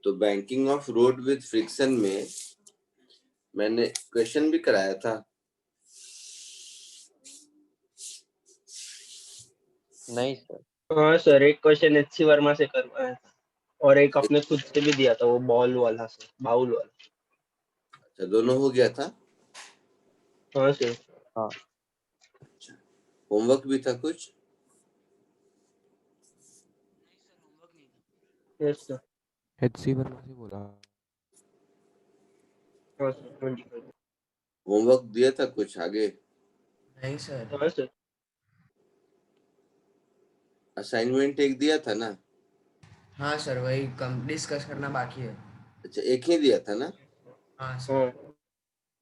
तो banking of road with friction में मैंने क्वेश्चन भी कराया था। नहीं सर। हाँ सर, एक क्वेश्चन एचसी वर्मा से करवाया था और एक अपने खुद से भी दिया था, वो बॉल वाला सर, बाउल वाला। अच्छा, दोनों हो गया था। हाँ सर। हाँ अच्छा, होमवर्क भी था कुछ? Yes sir. एचसी वर्मा से बोला। हाँ सर, 25। होमवर्क दिया था कुछ आगे? नहीं सर। हाँ सर। असाइनमेंट एक दिया था ना? हाँ सर, वही कम डिस्कस करना बाकी है। अच्छा, एक ही दिया था ना? हाँ सर। हाँ।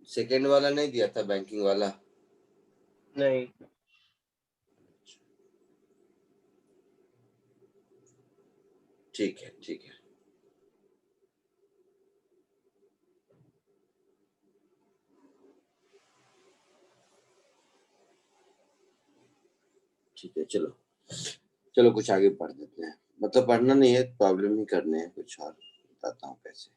सेकेंड वाला नहीं दिया था, बैंकिंग वाला? नहीं। ठीक है, ठीक है। ठीक है, चलो चलो कुछ आगे पढ़ देते हैं। मतलब पढ़ना नहीं है, प्रॉब्लम ही करने हैं कुछ, और बताता हूँ कैसे।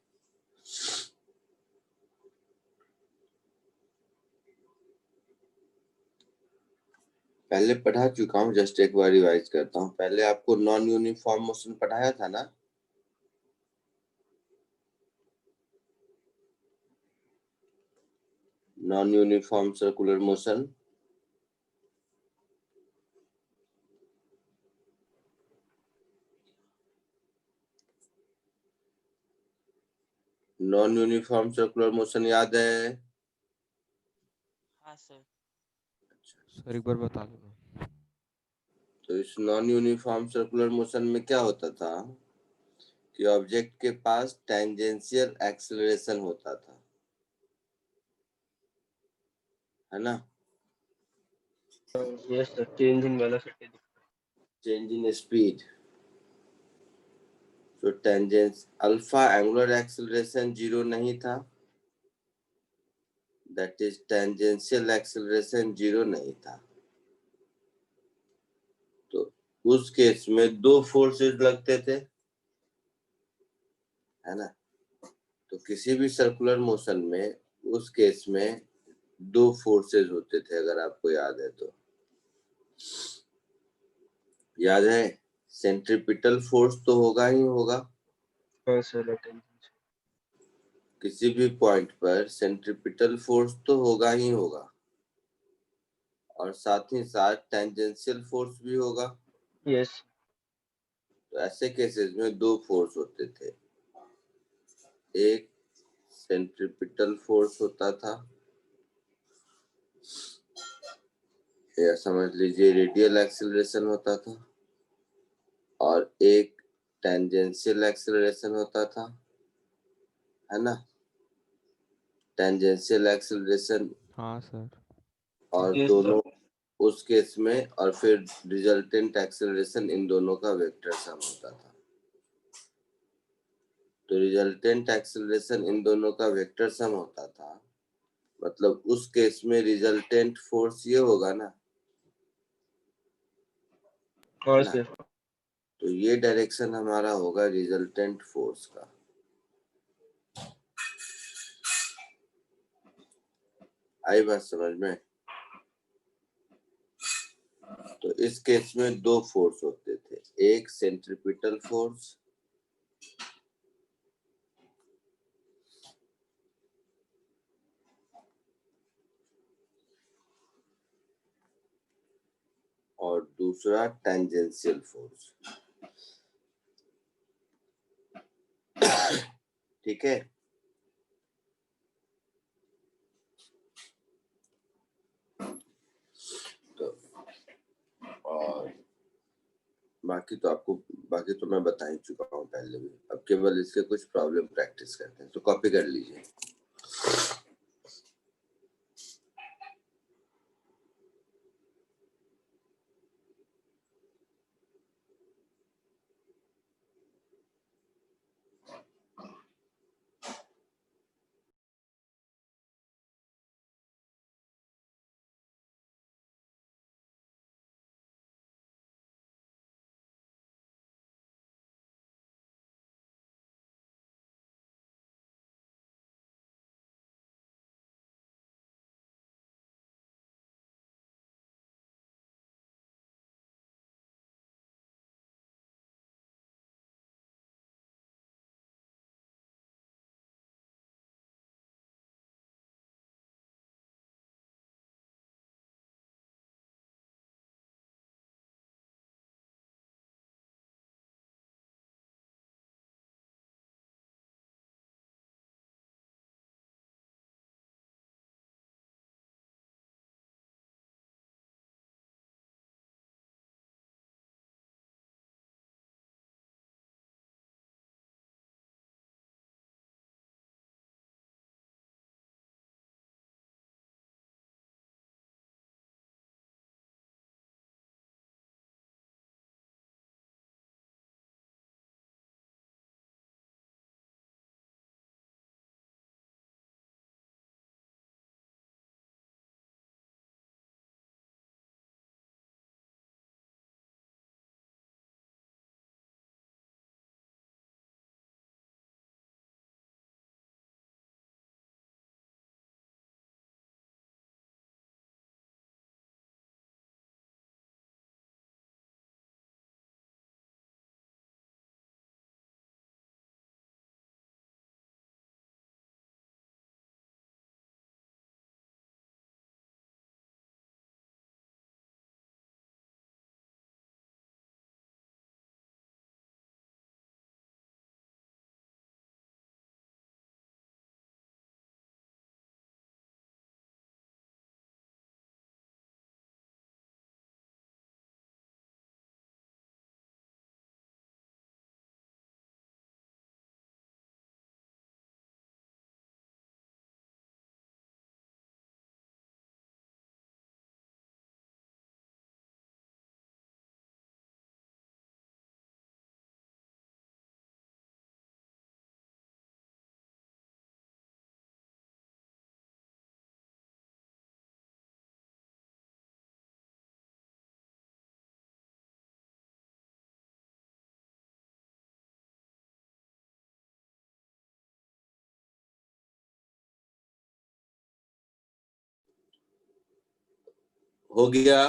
पहले पढ़ा चुका हूँ, जस्ट एक बार रिवाइज करता हूँ। पहले आपको नॉन यूनिफॉर्म मोशन पढ़ाया था ना? Non uniform circular motion. Non uniform circular motion याद है? हाँ सर। सर एक बार बता दो ना। तो इस नॉन यूनिफॉर्म सर्कुलर मोशन में क्या होता था कि ऑब्जेक्ट के पास टेंजेंशियल एक्सेलरेशन होता था, है ना? Yes sir, change in velocity. Change in speed. तो टेंजेंस अल्फा एंगुलर एक्सेलरेशन 0 नहीं था, दैट इज टेंजेंशियल एक्सेलरेशन 0 नहीं था। तो उस केस में दो फोर्सेस लगते थे, है ना? तो किसी भी सर्कुलर मोशन में उस केस में दो फोर्सेस होते थे, अगर आपको याद है तो। याद है? सेंट्रीपिटल फोर्स तो होगा ही होगा। हाँ सर। किसी भी पॉइंट पर सेंट्रीपिटल फोर्स तो होगा ही होगा, और साथ ही साथ टेंजेंशियल फोर्स भी होगा। यस। तो ऐसे केसेस में दो फोर्स होते थे, एक सेंट्रीपिटल फोर्स होता था, या समझ लीजिए रेडियल एक्सेलरेशन होता था, और एक टेंजेंशियल एक्सेलरेशन होता था, है ना? Tangential acceleration. हाँ सर। और यस सर। दोनों उस केस में, और फिर रिजल्टेंट एक्सेलरेशन, इन दोनों का वेक्टर सम होता था। तो रिजल्टेंट एक्सेलरेशन इन दोनों का वेक्टर सम होता था, मतलब उस केस में रिजल्टेंट फोर्स ये होगा ना, हाँ है ना? सर। तो ये डायरेक्शन हमारा होगा रिजल्टेंट फोर्स का। आई बात समझ में? तो इस केस में दो फोर्स होते थे, एक सेंट्रीपिटल फोर्स और दूसरा टेंजेंशियल फोर्स। ठीक है? तो और बाकी तो मैं बता ही चुका हूँ पहले भी। अब केवल इसके कुछ प्रॉब्लम प्रैक्टिस करते हैं, तो कॉपी कर लीजिए। हो गया?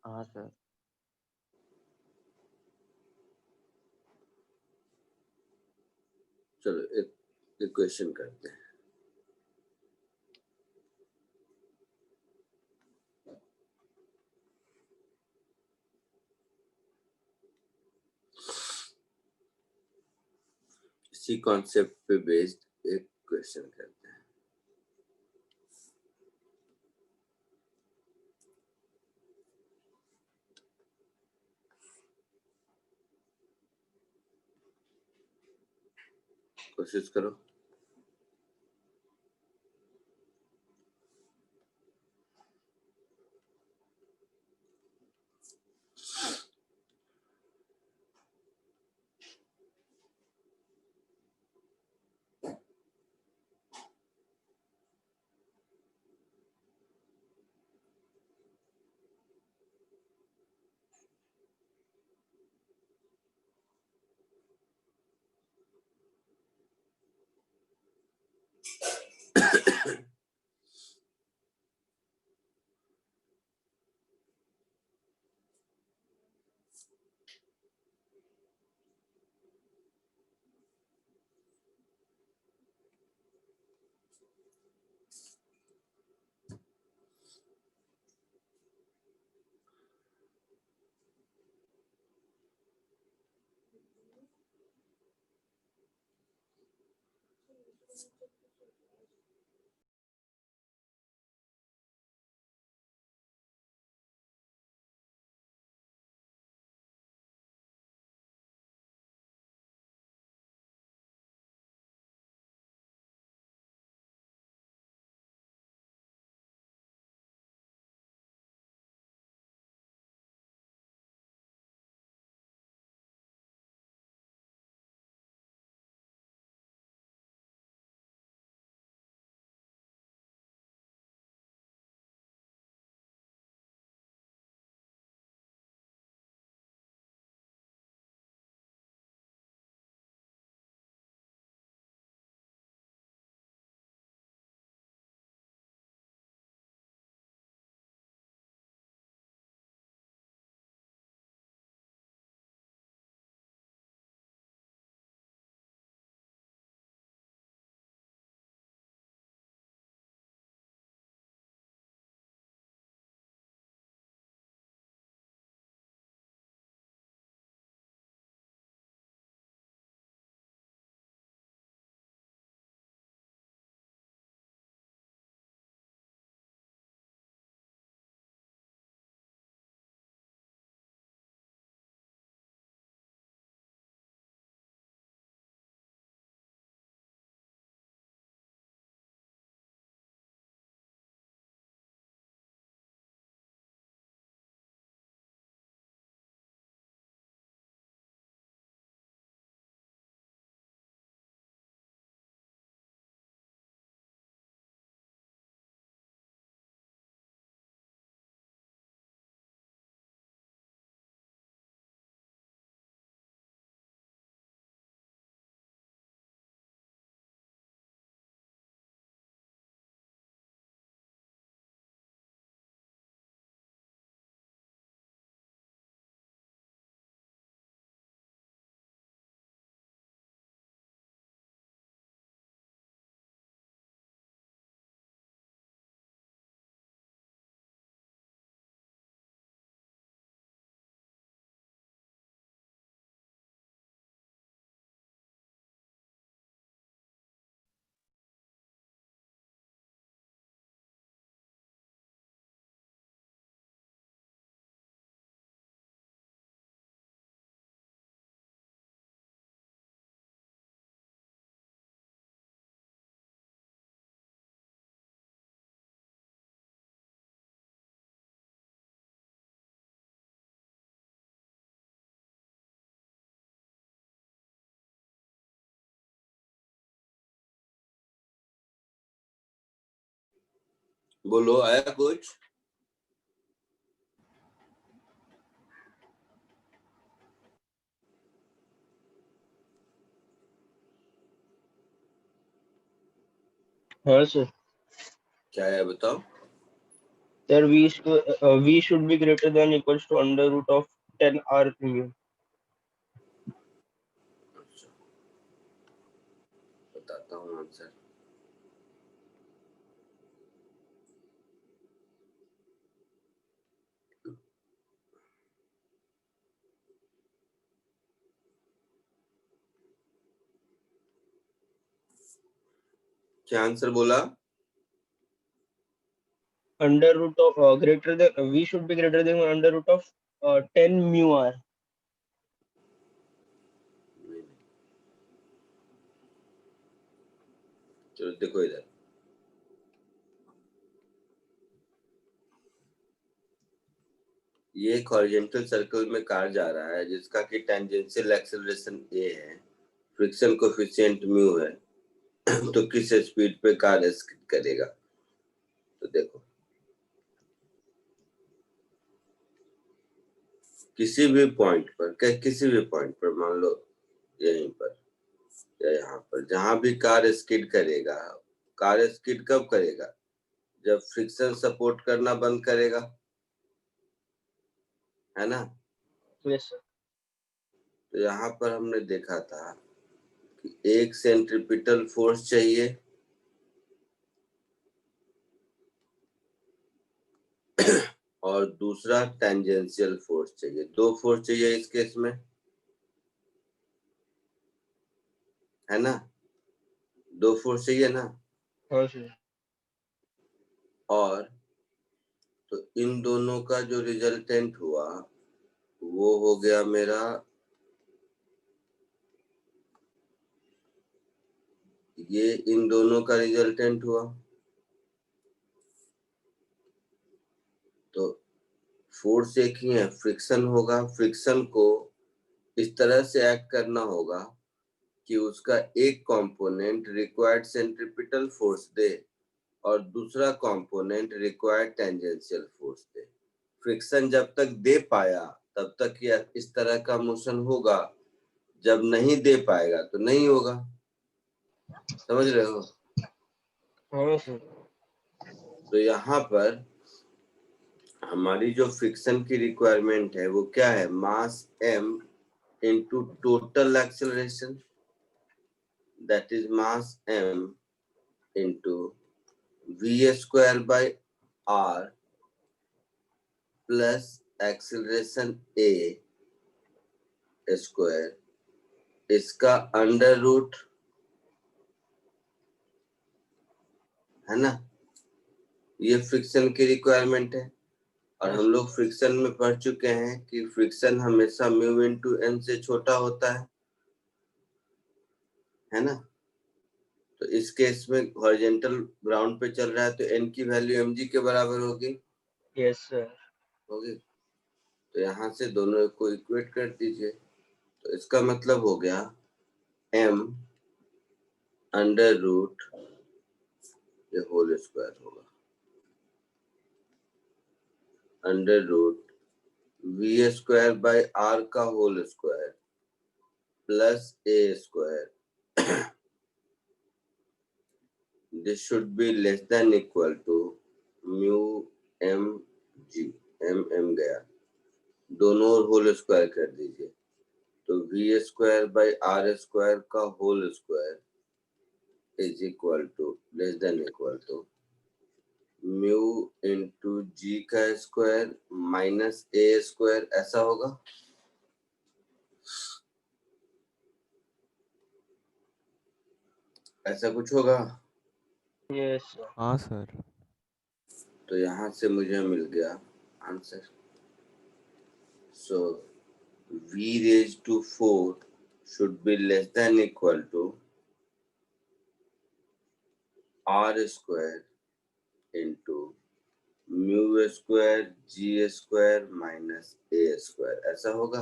हाँ सर। चलो एक क्वेश्चन करते हैं। इसी कॉन्सेप्ट पे बेस्ड एक क्वेश्चन करते हैं। कोशिश करो। बोलो, आया कुछ? हाँ सर क्या है बताओ? Sir v should be greater than equals to under root of 10 r mu. अच्छा, बताता हूँ आंसर। क्या आंसर बोला? Under root of greater than v should be greater than under root of 10 mu r. नहीं, नहीं। चलो देखो इधर, ये एक हॉरिजॉन्टल सर्कल में कार जा रहा है जिसका कि टेंजेंशियल एक्सेलरेशन a है, फ्रिक्शन कोएफिशिएंट म्यू है, तो किस स्पीड पे कार स्किड करेगा? तो देखो, किसी भी पॉइंट पर, किसी भी पॉइंट पर, मान लो यहीं पर या यहाँ पर, जहां भी कार स्किड करेगा, कार स्किड कब करेगा? जब फ्रिक्शन सपोर्ट करना बंद करेगा, है ना? Yes sir. तो यहाँ पर हमने देखा था कि एक सेंट्रीपिटल फोर्स चाहिए और दूसरा टेंजेंशियल फोर्स चाहिए। दो फोर्स चाहिए इस केस में, है ना? दो फोर्स चाहिए ना? हाँ सर. और तो इन दोनों का जो रिजल्टेंट हुआ वो हो गया मेरा ये, इन दोनों का रिजल्टेंट हुआ, तो फोर्स एक ही है, फ्रिक्शन होगा। फ्रिक्शन को इस तरह से एक्ट करना होगा कि उसका एक कंपोनेंट रिक्वायर्ड सेंट्रीपिटल फोर्स दे और दूसरा कंपोनेंट रिक्वायर्ड टेंजेंशियल फोर्स दे। फ्रिक्शन जब तक दे पाया तब तक यह इस तरह का मोशन होगा, जब नहीं दे पाएगा तो नहीं होगा। समझ रहे हो? हाँ सर. तो यहाँ पर हमारी जो फ्रिक्शन की रिक्वायरमेंट है वो क्या है? मास m into total acceleration, that is mass m into v square by r plus acceleration a square, इसका अंडर रूट, है ना? ये फ्रिक्शन की रिक्वायरमेंट है। और हम लोग फ्रिक्शन में पढ़ चुके हैं कि फ्रिक्शन हमेशा म्यू इनटू n से छोटा होता है ना? तो इस केस में हॉरिजॉन्टल ग्राउंड पे चल रहा है तो n की वैल्यू mg के बराबर होगी, Yes sir. होगी। तो यहाँ से दोनों को इक्वेट कर दीजिए, तो इसका मतलब हो गया m अंडर रूट, ये होल स्क्वायर होगा, under root v square by r का whole square plus a square, this should be less than equal to mu mg, m गया, दोनों होल स्क्वायर कर दीजिए, तो v square by r square का whole square is equal to, less than equal to mu into g का square minus a square, ऐसा होगा। ऐसा कुछ होगा। Yes sir. हाँ सर। तो यहाँ से मुझे मिल गया answer. So v raised to 4 should be less than equal to r square into mu square G square minus a square, ऐसा होगा।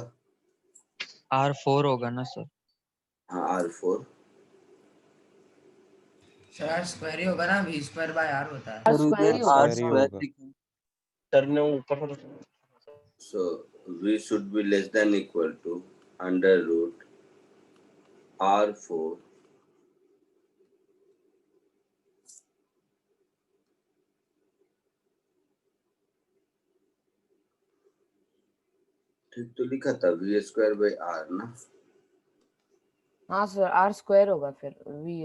R4 होगा ना सर? हाँ r4, सर स्क्वायर ही होगा ना, v स्क्वायर बाय r होता है। R स्क्वायर ही होगा। सर ने ऊपर so v should be less than equal to under root r4 ठीक तो लिखा था वी स्क्वायर बाई आर ना। हाँ सर, आर स्क्वायर होगा फिर V.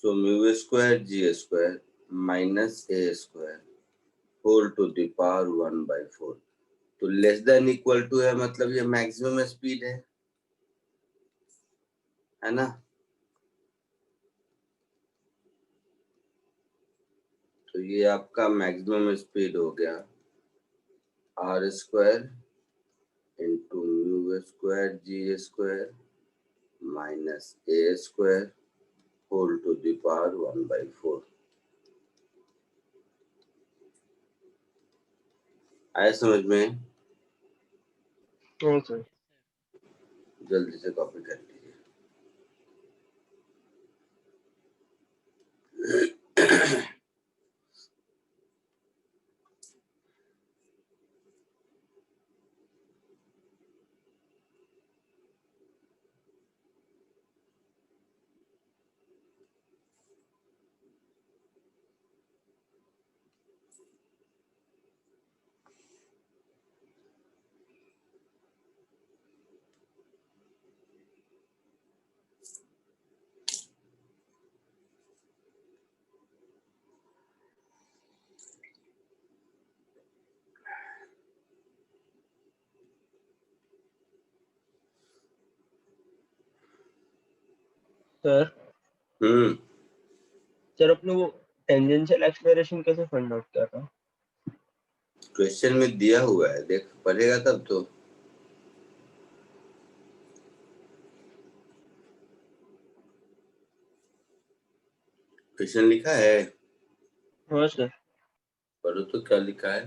So mu square G square minus A square whole to the power 1/4। तो less than equal to है, मतलब ये मैक्सिमम स्पीड है ना। तो ये आपका मैक्सिमम स्पीड हो गया R square into mu square G square minus A square whole to the power 1/4। आया समझ में? हाँ सर। जल्दी से कॉपी कर लीजिए। सर सर अपने वो टेंजेंशियल एक्सेलरेशन कैसे फाइंड आउट किया था? क्वेश्चन में दिया हुआ है, देख पढ़ेगा तब तो। क्वेश्चन लिखा है, हाँ सर। पढ़ो तो क्या लिखा है।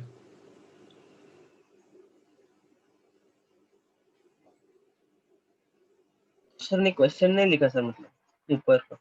सर ने क्वेश्चन नहीं लिखा सर, मतलब ऊपर का।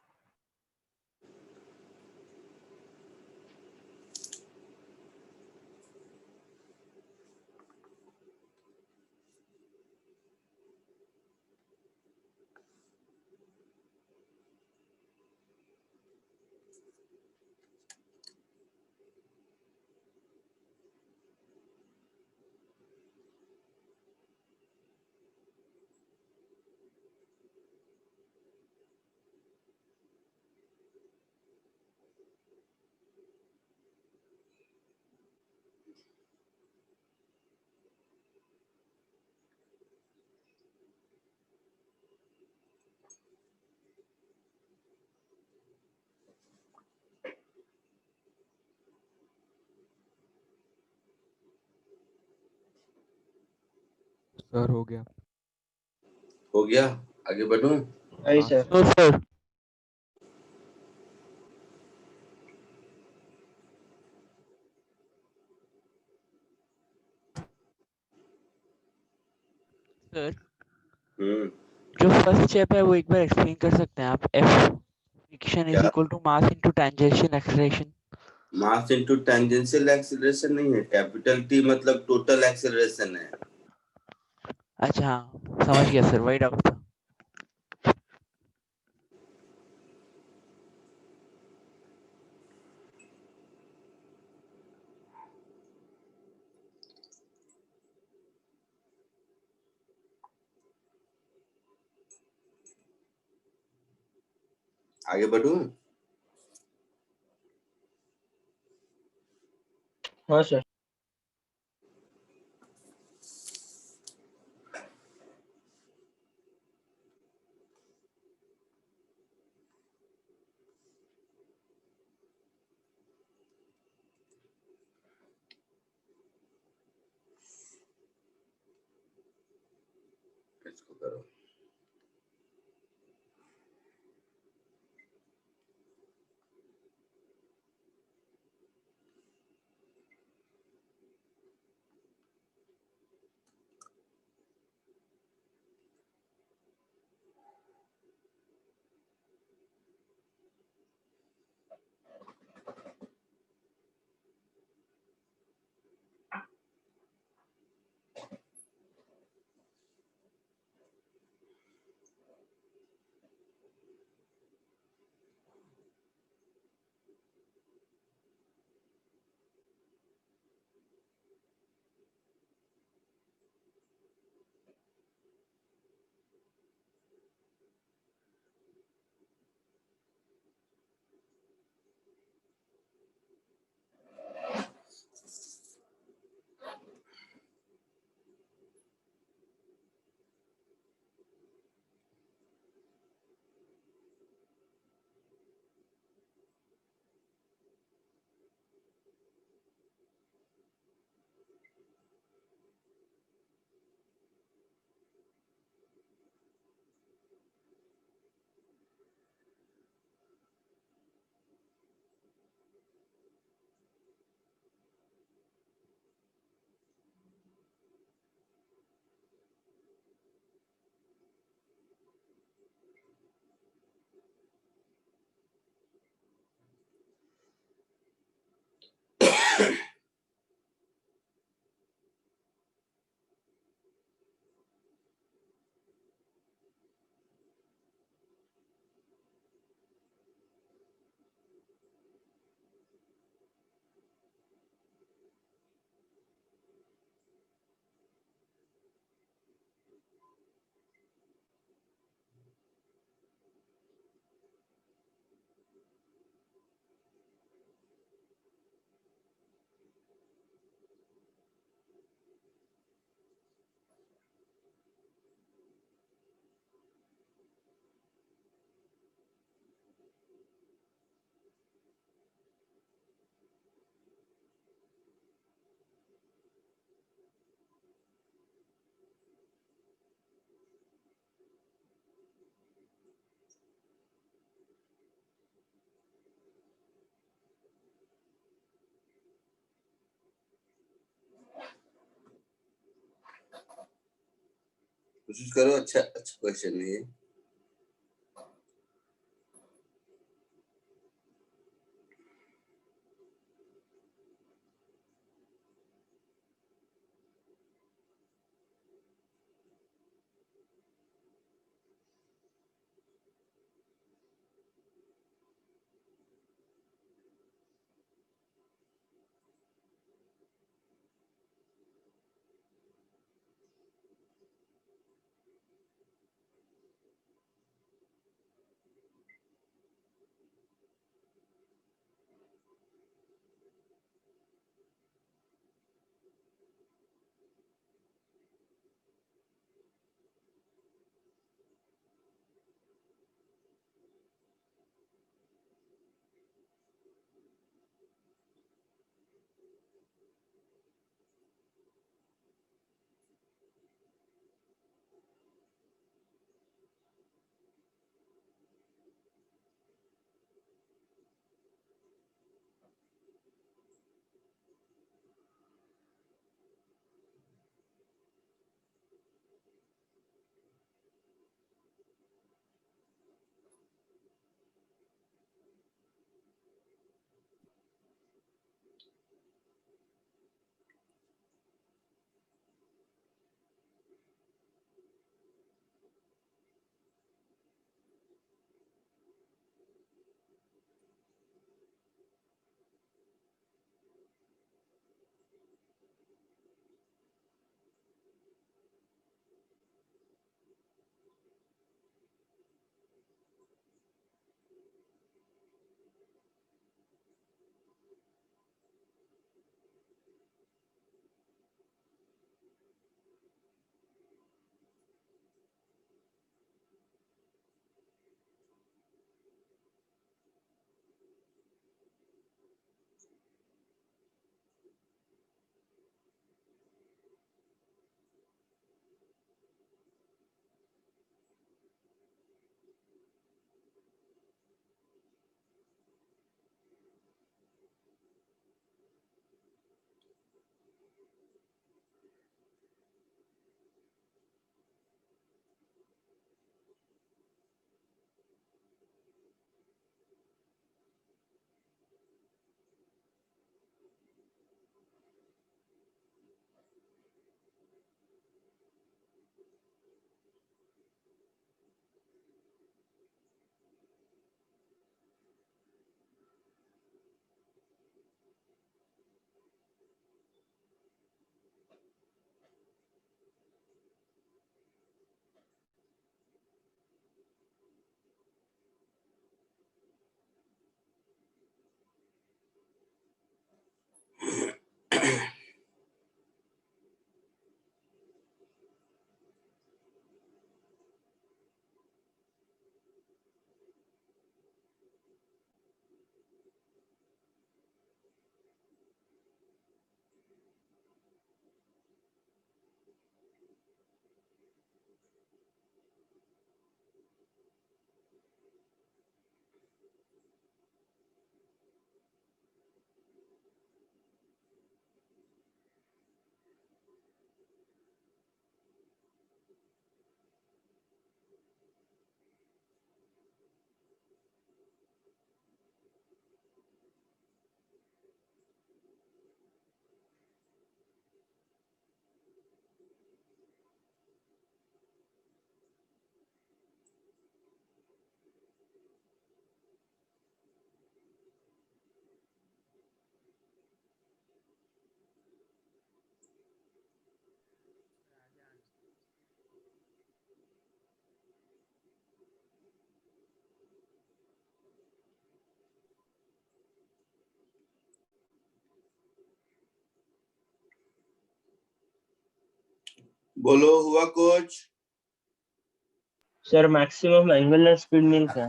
सर हो गया। हो गया, आगे बढ़ूं? आई हाँ सर। सर। सर हम्म जो फर्स्ट स्टेप है वो एक बार एक्सप्लेन कर सकते हैं आप? एफ फ्रिक्शन इज क्या? Equal to mass into tangential acceleration. Mass into tangential acceleration नहीं है, कैपिटल टी मतलब टोटल एक्सीलरेशन है। अच्छा हाँ, समझ गया सर, वही डाउट था। आगे बढ़ूं? हाँ सर। इसको करो। कोशिश करो, अच्छा अच्छा क्वेश्चन है ये। बोलो, हुआ कुछ? सर मैक्सिमम एंगुलर स्पीड मिल क्या?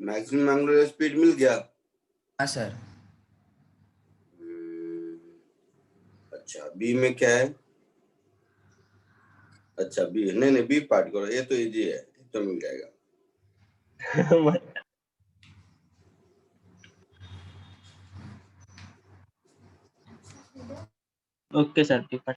मैक्सिमम एंगुलर स्पीड मिल गया? हाँ सर। अच्छा, बी में क्या है? अच्छा बी, नहीं बी पार्ट करो, ये तो इजी है, ये तो मिल जाएगा। ओके सर, ठीक है.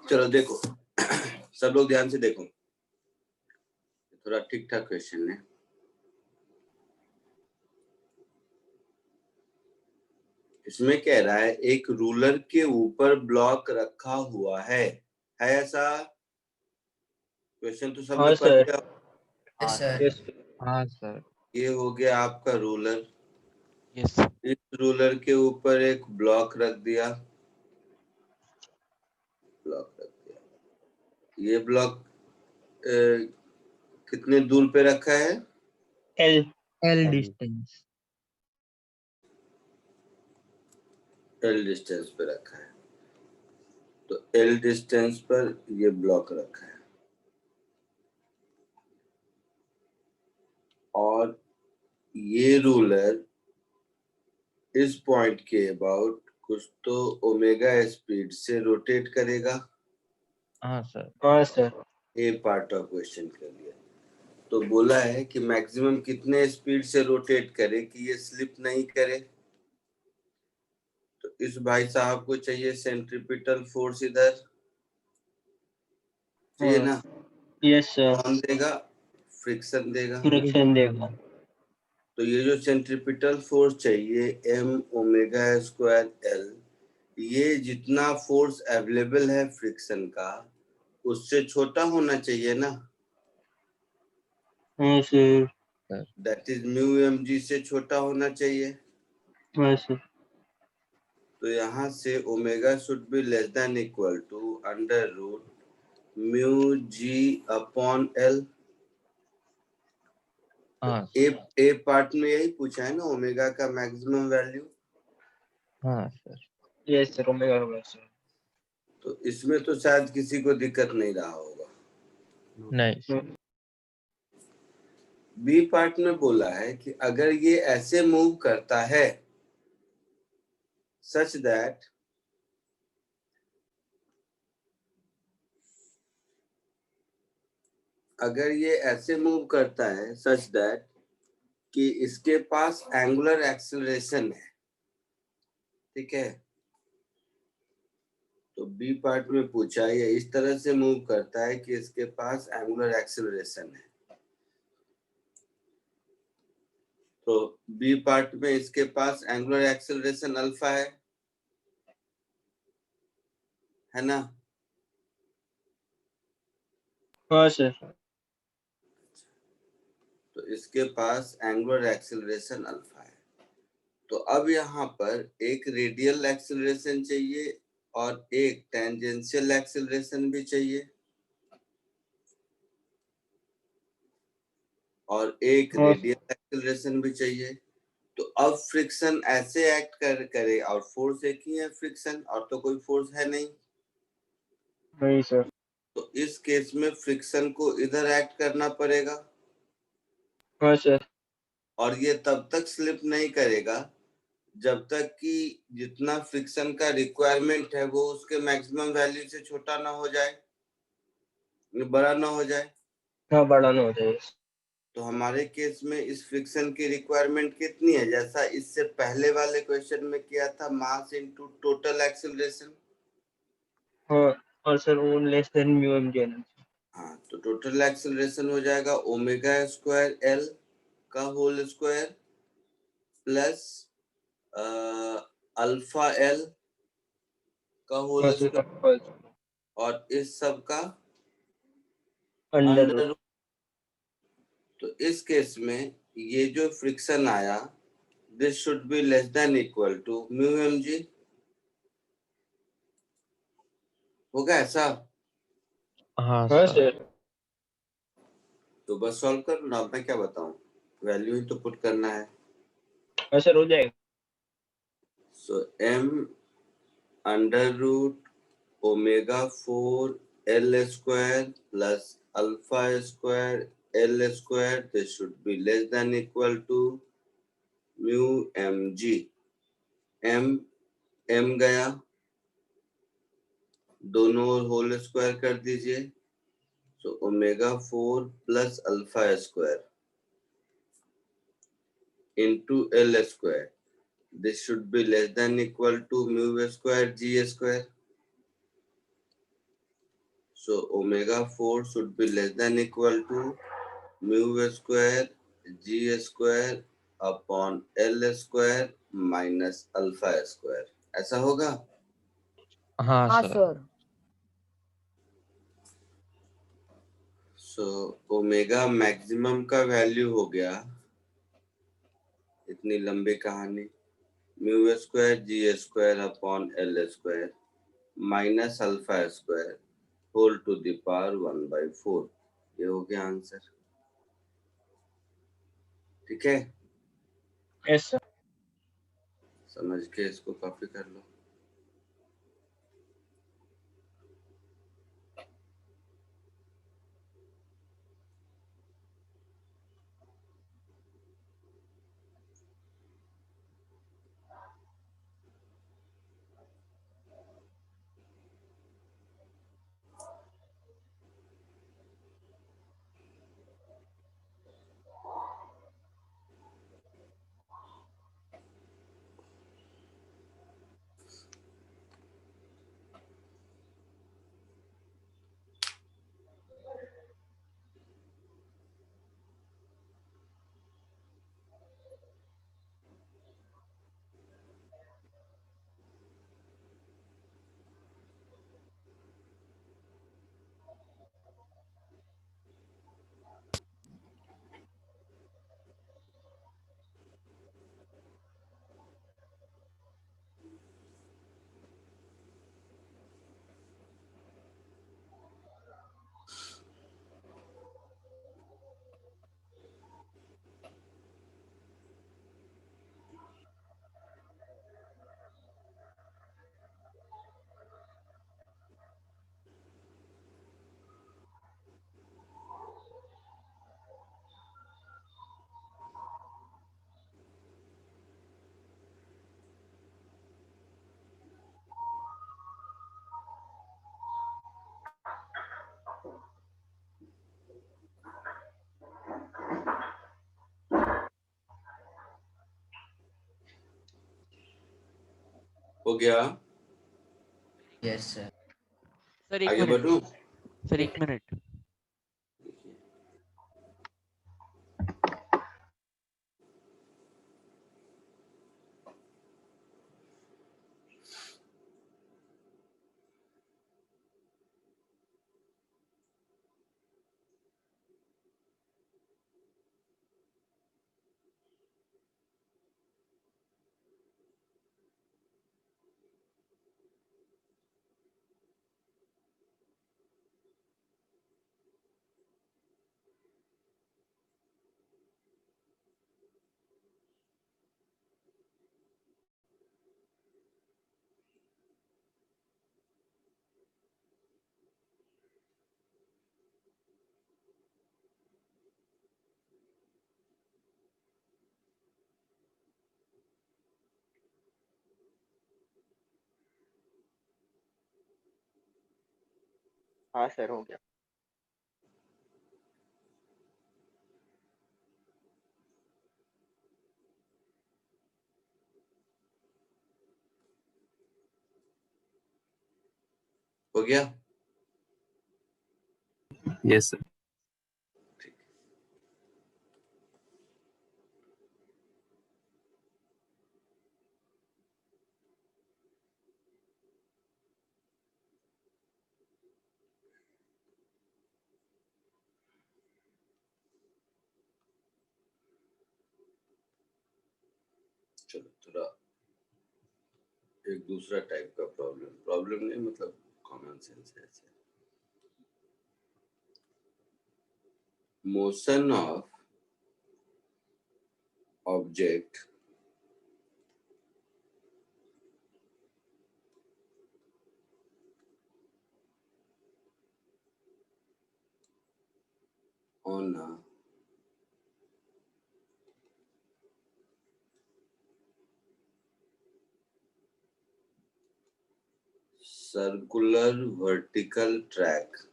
चलो देखो सब लोग ध्यान से देखो, थोड़ा ठीक ठाक क्वेश्चन है. इसमें कह रहा है एक रूलर के ऊपर ब्लॉक रखा हुआ है ऐसा? क्वेश्चन तो सब हाँ लोग सर. पढ़ते हो. Yes sir. यस. हाँ सर. ये हो गया आपका रूलर. यस इस रूलर के ऊपर एक ब्लॉक रख दिया. ये ब्लॉक कितने दूर पे रखा है? L. L distance. L distance पे रखा है. तो एल डिस्टेंस पर ये ब्लॉक रखा है और ये रूलर इस पॉइंट के अबाउट कुछ तो ओमेगा स्पीड से रोटेट करेगा. हाँ सर. हाँ sir. A part of question के लिए तो बोला है कि मैक्सिमम कितने स्पीड से रोटेट करे कि ये स्लिप नहीं करे. तो इस भाई साहब को चाहिए सेंट्रीपिटल फोर्स इधर चाहिए ना. Yes sir. कौन देगा? फ्रिक्शन देगा. फ्रिक्शन देगा. तो ये जो सेंट्रीपिटल फोर्स चाहिए m ओमेगा स्क्वायर l, ये जितना फोर्स अवेलेबल है फ्रिक्शन का उससे छोटा होना चाहिए ना. हाँ sir. That is mu mg से छोटा होना चाहिए. हाँ सर. तो यहाँ से omega should be less than equal to under root mu G upon L. हाँ ए पार्ट में यही पूछा है ना ओमेगा का मैक्सिमम वैल्यू. हाँ सर. Yes sir. ओमेगा होगा सर. तो इसमें तो शायद किसी को दिक्कत नहीं रहा होगा. नहीं. बी पार्ट में बोला है कि अगर ये ऐसे मूव करता है सच दैट अगर ये ऐसे मूव करता है सच दैट कि इसके पास एंगुलर एक्सेलरेशन है, ठीक है। तो बी पार्ट में पूछा ये इस तरह से मूव करता है कि इसके पास एंगुलर एक्सेलरेशन है। तो बी पार्ट में इसके पास एंगुलर एक्सेलरेशन अल्फा है ना। हाँ सर। तो इसके पास एंगुलर एक्सेलरेशन अल्फा है। तो अब यहाँ पर एक रेडियल एक्सेलरेशन चाहिए और एक टेंजेंशियल एक्सेलरेशन भी चाहिए और एक हाँ रेडियल एक्सेलरेशन भी चाहिए। तो अब फ्रिक्शन ऐसे एक्ट करे और फोर्स एक ही है फ्रिक्शन, और तो कोई फोर्स है नहीं। नहीं सर। तो इस केस में फ्रिक्शन को इधर एक्ट करना पड़ेगा हाँ सर। और ये तब तक स्लिप नहीं करेगा जब तक कि जितना फ्रिक्शन का रिक्वायरमेंट है वो उसके मैक्सिमम वैल्यू से छोटा ना हो जाए, बड़ा ना हो जाए। हाँ बढ़ाना हो जाएगा। तो हमारे केस में इस फ्रिक्शन की रिक्वायरमेंट कितनी है, जैसा इससे पहले वाले क्वेश्चन में किया था, मास इनटू टोटल एक्सेलरेशन। हाँ और सर वो less than mu M G energy. हाँ, तो टोटल एक्सेलरेशन हो जाएगा ओमेगा स्क्वायर एल का whole square plus alpha L का होल हाँ स्क्वायर सर। और इस सब का अंडर अंडर रूट। रूट। तो इस केस में ये जो फ्रिक्शन आया this should be less than equal to mu M G. होगा ऐसा? हाँ हाँ सर। सर। तो बस सॉल्व कर ना, मैं क्या बताऊं, वैल्यू ही तो पुट करना है। हाँ सर हो जाएगा। So m under root omega 4 L square plus alpha square L square this should be less than equal to mu M G. m गया, दोनों ओर होल स्क्वायर कर दीजिए। So omega 4 plus alpha square into L square. This should be less than equal to mu square G square. So omega 4 should be less than equal to mu square G square upon L square minus alpha square. ऐसा होगा? हाँ हाँ sir. Sir. So omega maximum का value हो गया, इतनी लंबी कहानी, mu square G square upon L square minus alpha square whole to the power 1/4। ये हो गया आंसर। ठीक है, यस सर। समझ के इसको कॉपी कर लो। हो गया? Yes sir. सर एक आगे मिनट, बढ़ूं? सर एक मिनट। हाँ सर हो गया। हो गया? Yes sir. चलो थोड़ा एक दूसरा टाइप का प्रॉब्लम नहीं, मतलब कॉमन सेंस है ऐसे। Motion of object on a circular vertical track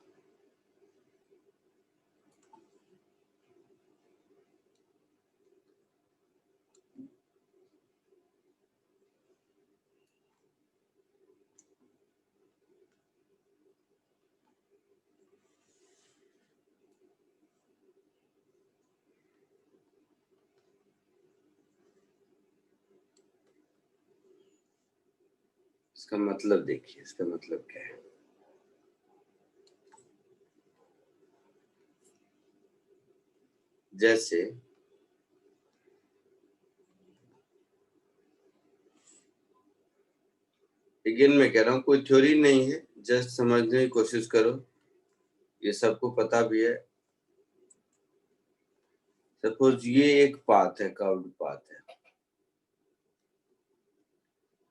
इसका मतलब देखिए, इसका मतलब क्या है। जैसे अगेन मैं कह रहा हूँ, कोई थ्योरी नहीं है, जस्ट समझने की कोशिश करो, ये सबको पता भी है। सपोज ये एक पाथ है, कर्व्ड पाथ है,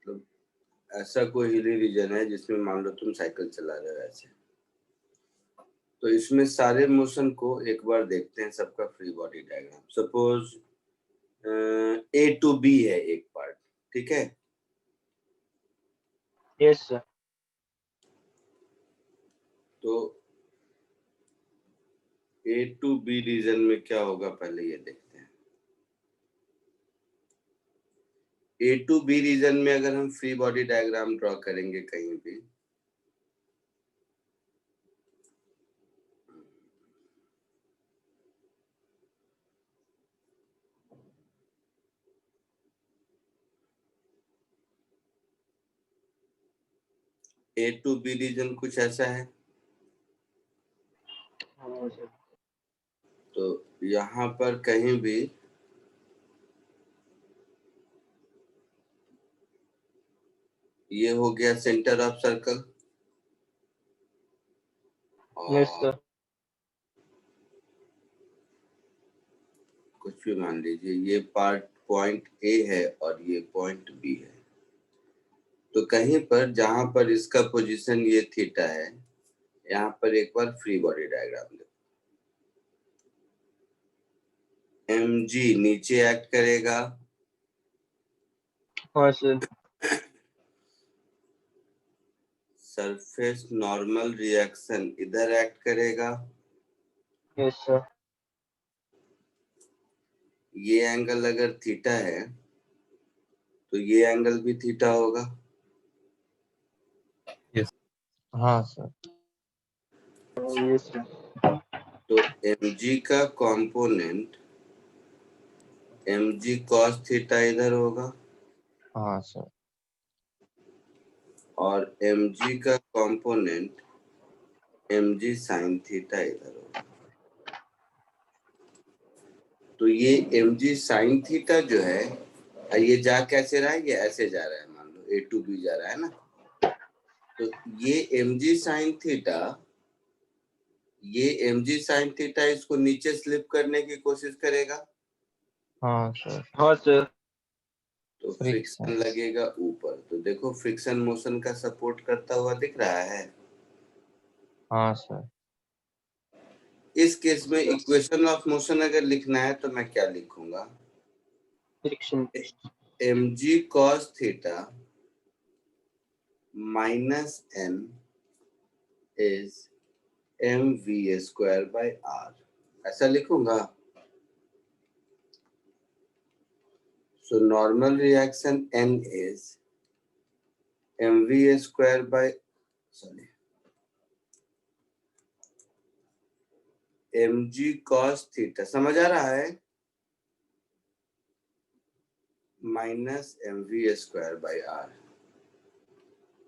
मतलब ऐसा कोई हिली रीजन है जिसमें मान लो तुम साइकिल चला रहे हो ऐसे, तो इसमें सारे मोशन को एक बार देखते हैं, सबका free body diagram. Suppose A to B है एक पार्ट, ठीक है? Yes sir. तो ए टू बी रीजन में क्या होगा पहले ये देखते हैं। ए टू बी रीजन में अगर हम फ्री बॉडी डायग्राम ड्रॉ करेंगे कहीं भी, ए टू बी रीजन कुछ ऐसा है। हाँ सर। तो यहाँ पर कहीं भी ये हो गया सेंटर ऑफ सर्कल, यस और सर। कुछ भी मान लीजिए, ये पार्ट पॉइंट ए है और ये पॉइंट बी है। तो कहीं पर जहां पर इसका पोजीशन ये थीटा है, यहाँ पर एक बार फ्री बॉडी डायग्राम देखो। एम जी नीचे एक्ट करेगा, हाँ सर। सरफेस नॉर्मल रिएक्शन इधर एक्ट करेगा, यस सर। ये एंगल अगर थीटा है तो ये एंगल भी थीटा होगा। हाँ सर। Yes, sir. तो mg का कंपोनेंट mg cos थीटा इधर होगा हाँ सर। और mg का कंपोनेंट mg sin थीटा इधर होगा। तो ये mg sin थीटा जो है, ये जा कैसे रहा है, ये ऐसे जा रहा है, मान लो a to b जा रहा है ना, तो ये mg sin थीटा, ये mg sin थीटा इसको नीचे स्लिप करने की कोशिश करेगा, हाँ सर। हाँ सर। तो फ्रिक्शन। फ्रिक्शन लगेगा ऊपर। तो देखो फ्रिक्शन मोशन का सपोर्ट करता हुआ दिख रहा है। हाँ सर। इस केस में इक्वेशन ऑफ मोशन अगर लिखना है तो मैं क्या लिखूंगा, friction mg cos theta minus n is mv square by r, ऐसा लिखूंगा। So normal reaction n is mv square by, sorry, mg cos theta, समझ आ रहा है, minus mv square by r।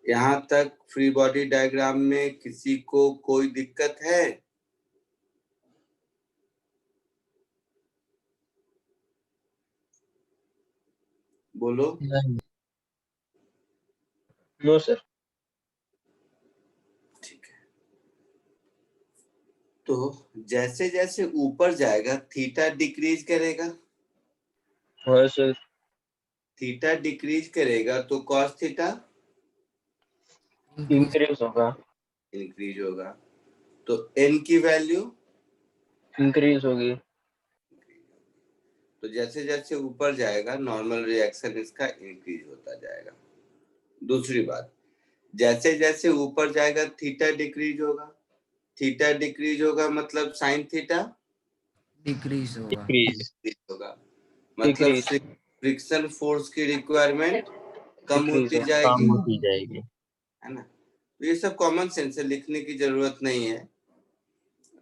यहाँ तक फ्री बॉडी डायग्राम में किसी को कोई दिक्कत है? बोलो। नहीं। No sir. ठीक है, तो जैसे जैसे ऊपर जाएगा थीटा डिक्रीज करेगा, हाँ सर। थीटा डिक्रीज करेगा तो कॉस थीटा इंक्रीज होगा। इंक्रीज होगा। तो n की वैल्यू, इंक्रीज होगी। तो जैसे जैसे ऊपर जाएगा नॉर्मल रिएक्शन इसका इंक्रीज होता जाएगा। दूसरी बात, जैसे जैसे ऊपर जाएगा थीटा डिक्रीज होगा, थीटा डिक्रीज होगा मतलब साइन थीटा डिक्रीज होगा। डिक्रीज। डिक्रीज होगा, मतलब डिक्रीज। फ्रिक्शन फोर्स की रिक्वायरमेंट कम डिक्रीज होती है। जाएगी, कम होती जाएगी। है ना। तो ये सब कॉमन सेंस है, लिखने की जरूरत नहीं है,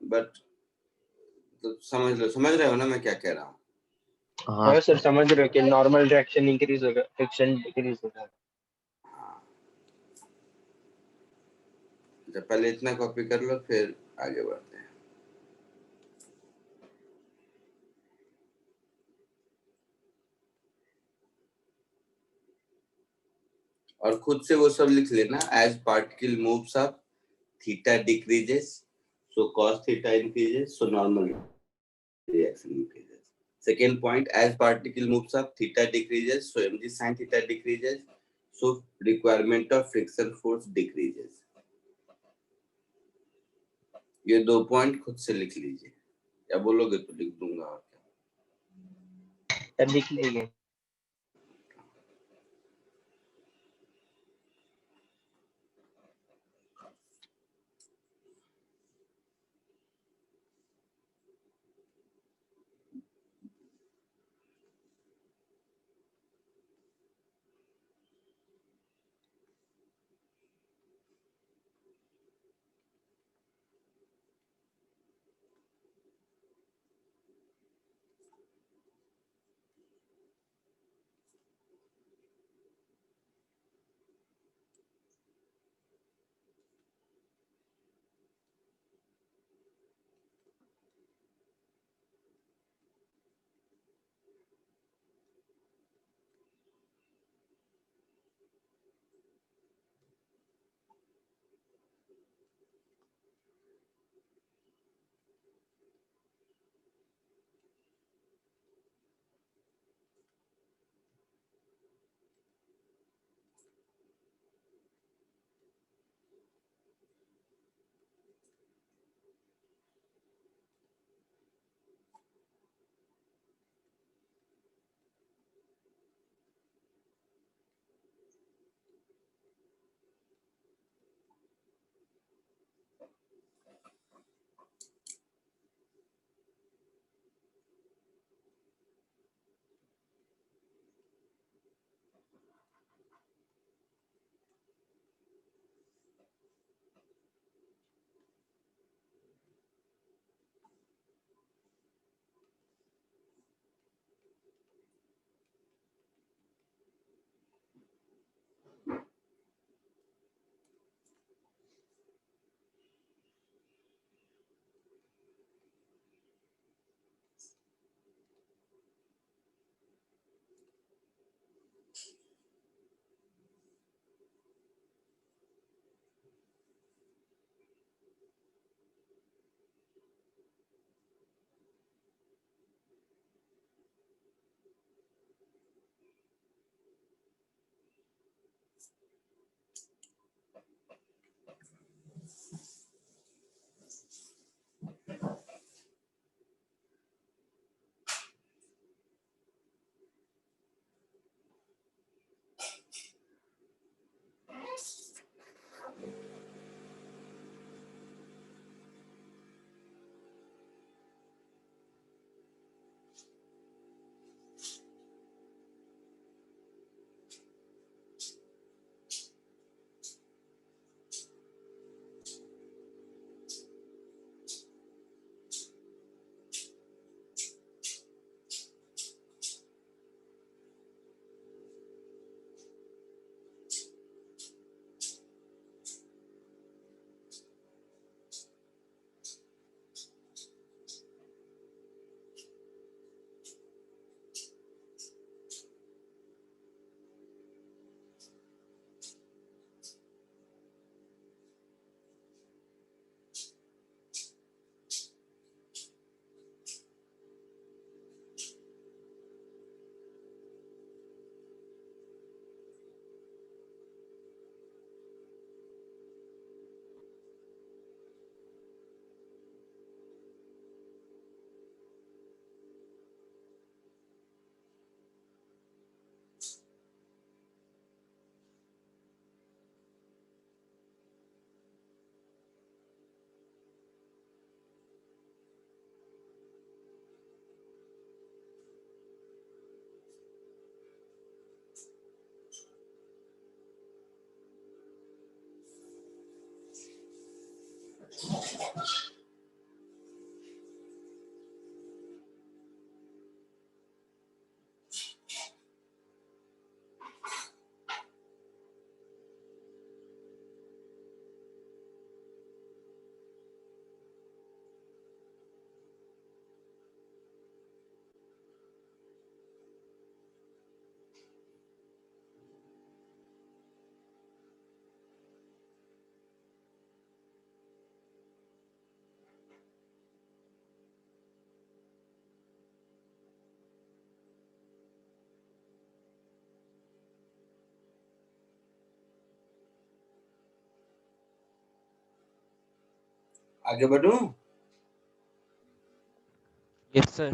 बट तो समझ रहे हो ना मैं क्या कह रहा हूँ। हाँ हाँ सर, सर। समझ रहे हो कि नॉर्मल रिएक्शन इंक्रीज होगा, फ्रिक्शन डिक्रीज होगा। जब पहले इतना कॉपी कर लो फिर आगे बढ़ते हैं। और खुद से वो सब लिख लेना, as particle moves up theta decreases, so cos theta increases, so normal reaction increases. Second point, as particle moves up theta decreases, so mg sin theta decreases, so requirement of friction force decreases. ये 2 point खुद से लिख लीजिए, या बोलोगे तो लिख दूंगा और क्या। सर लिख लीजिए। आगे बढ़ूं? Yes sir.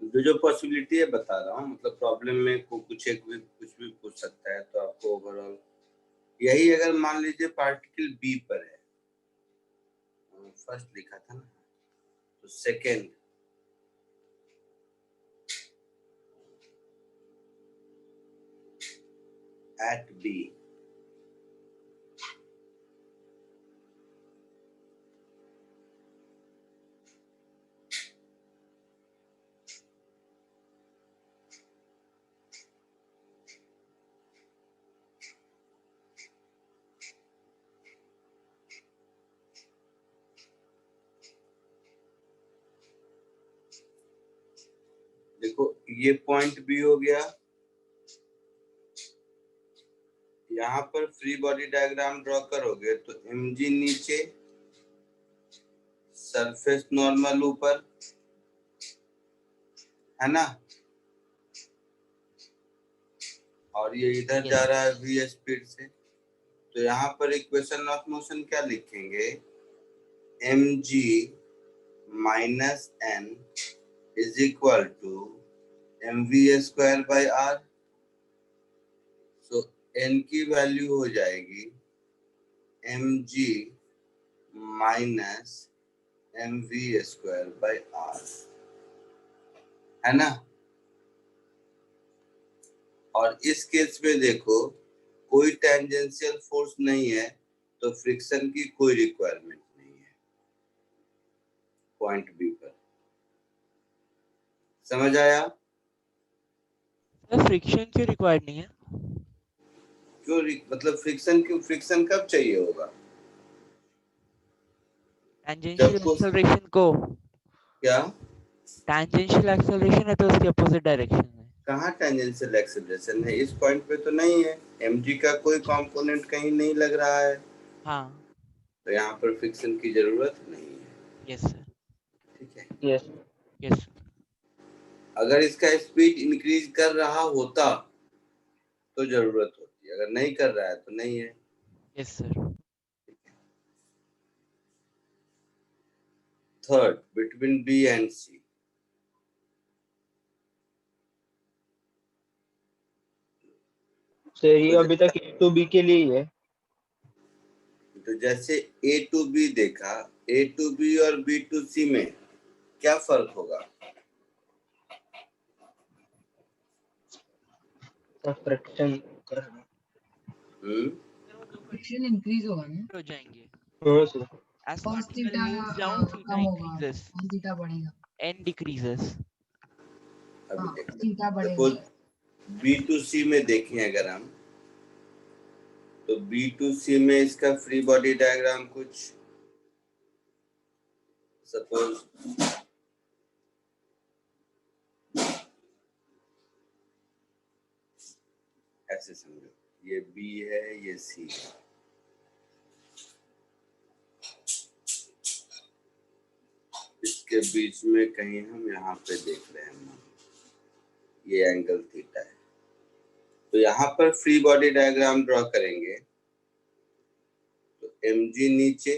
जो पॉसिबिलिटी है बता रहा हूँ, मतलब प्रॉब्लम में कुछ भी पूछ सकता है, तो आपको ओवरऑल यही, अगर मान लीजिए पार्टिकल बी पर है, फर्स्ट लिखा था ना, तो सेकेंड एट बी, देखो ये पॉइंट बी हो गया, यहाँ पर फ्री बॉडी डायग्राम ड्रॉ करोगे तो mg नीचे, सरफेस नॉर्मल ऊपर, है ना, और ये इधर जा रहा है v स्पीड से। तो यहाँ पर इक्वेशन ऑफ मोशन क्या लिखेंगे, mg minus n is equal to mv square by r। So n की वैल्यू हो जाएगी mg minus mv square by r, है ना। और इस केस में देखो कोई टेंजेंशियल फोर्स नहीं है, तो फ्रिक्शन की कोई रिक्वायरमेंट नहीं है पॉइंट बी पर। समझ आया? सर फ्रिक्शन क्यों रिक्वायर्ड नहीं है? क्यों मतलब फ्रिक्शन कब चाहिए होगा? टेंजेंशियल जब कुछ एक्सेलरेशन को, क्या, टेंजेंशियल एक्सेलरेशन है तो उसके अपोजिट डायरेक्शन में। कहाँ टेंजेंशियल एक्सेलरेशन है? इस पॉइंट पे तो नहीं है, mg का कोई कंपोनेंट कहीं नहीं लग रहा है, हाँ तो यहाँ पर फ्रिक्शन की जरूरत नहीं है। Yes sir. ठीक है, यस यस अगर इसका स्पीड इंक्रीज कर रहा होता तो जरूरत होती, अगर नहीं कर रहा है तो नहीं है। Yes sir. Third, between B and C, sir ये अभी तक ए टू बी के लिए ही है। तो जैसे ए टू बी देखा, ए टू बी और बी टू सी में क्या फर्क होगा? फ्रिक्शन करना। फ्रिक्शन इंक्रीज होगा ना, हो जाएंगे हाँ sir. as cos particle theta moves down theta कम होगा, increases, sin थीटा बढ़ेगा। n decreases। अभी हाँ, देखते थीटा बढ़ेगा। सपोज बी टू सी में देखें अगर हम, तो बी टू सी में इसका फ्री बॉडी डायग्राम कुछ सपोज ऐसे समझो, ये बी है, ये सी है, इसके बीच में कहीं हम यहाँ पे देख रहे हैं, ये एंगल थीटा है। तो यहाँ पर फ्री बॉडी डायग्राम ड्रॉ करेंगे तो mg नीचे,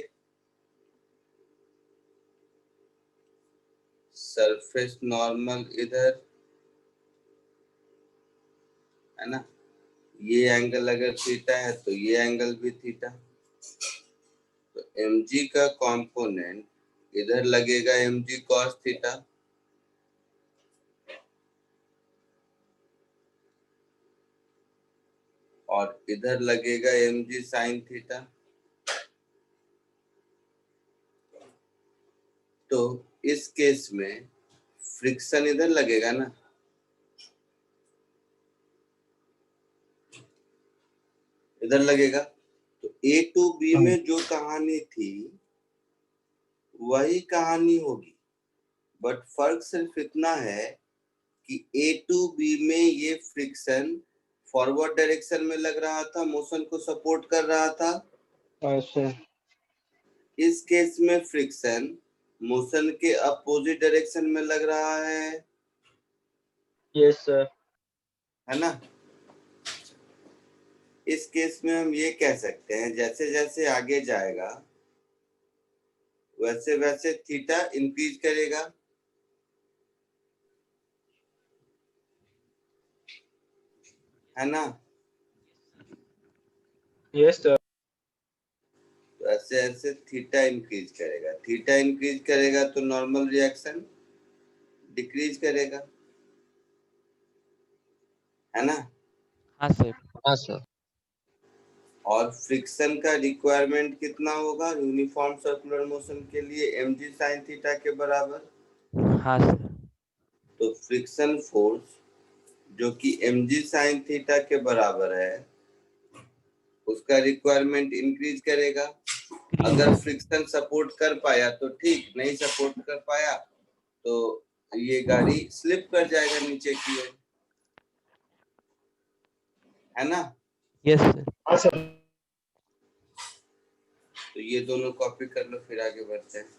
सरफेस नॉर्मल इधर, है ना, ये एंगल अगर थीटा है तो ये एंगल भी थीटा, तो mg का कंपोनेंट इधर लगेगा mg cos थीटा, और इधर लगेगा mg sin थीटा। तो इस केस में फ्रिक्शन इधर लगेगा ना, इधर लगेगा। तो ए टू बी हाँ। में जो कहानी थी वही कहानी होगी, बट फर्क सिर्फ इतना है कि ए टू बी में ये फ्रिक्शन फॉरवर्ड डायरेक्शन में लग रहा था, मोशन को सपोर्ट कर रहा था। सर इस केस में फ्रिक्शन मोशन के अपोजिट डायरेक्शन में लग रहा है यस सर। है ना। इस केस में हम ये कह सकते हैं जैसे जैसे आगे जाएगा वैसे वैसे थीटा इंक्रीज करेगा, है ना। Yes sir. तो ऐसे ऐसे थीटा इंक्रीज करेगा, थीटा इंक्रीज करेगा तो नॉर्मल रिएक्शन डिक्रीज करेगा, है ना। हाँ सर। हाँ सर। और फ्रिक्शन का रिक्वायरमेंट कितना होगा यूनिफॉर्म सर्कुलर मोशन के लिए mg sin थीटा के बराबर। हाँ सर। तो फ्रिक्शन फोर्स जो कि mg sin थीटा के बराबर है उसका रिक्वायरमेंट इंक्रीज करेगा। अगर फ्रिक्शन सपोर्ट कर पाया तो ठीक, नहीं सपोर्ट कर पाया तो ये गाड़ी स्लिप कर जाएगा नीचे की ओर, है ना। Yes sir. हाँ सर। तो ये दोनों कॉपी कर लो, फिर आगे बढ़ते हैं।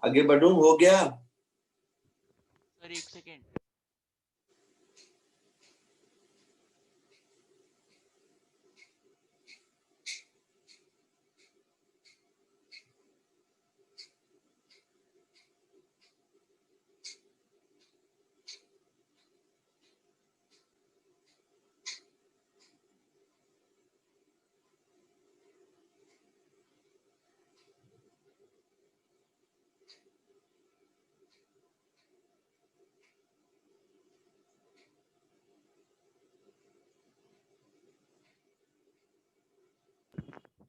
आगे बढ़ूं, हो गया? सर एक सेकेंड।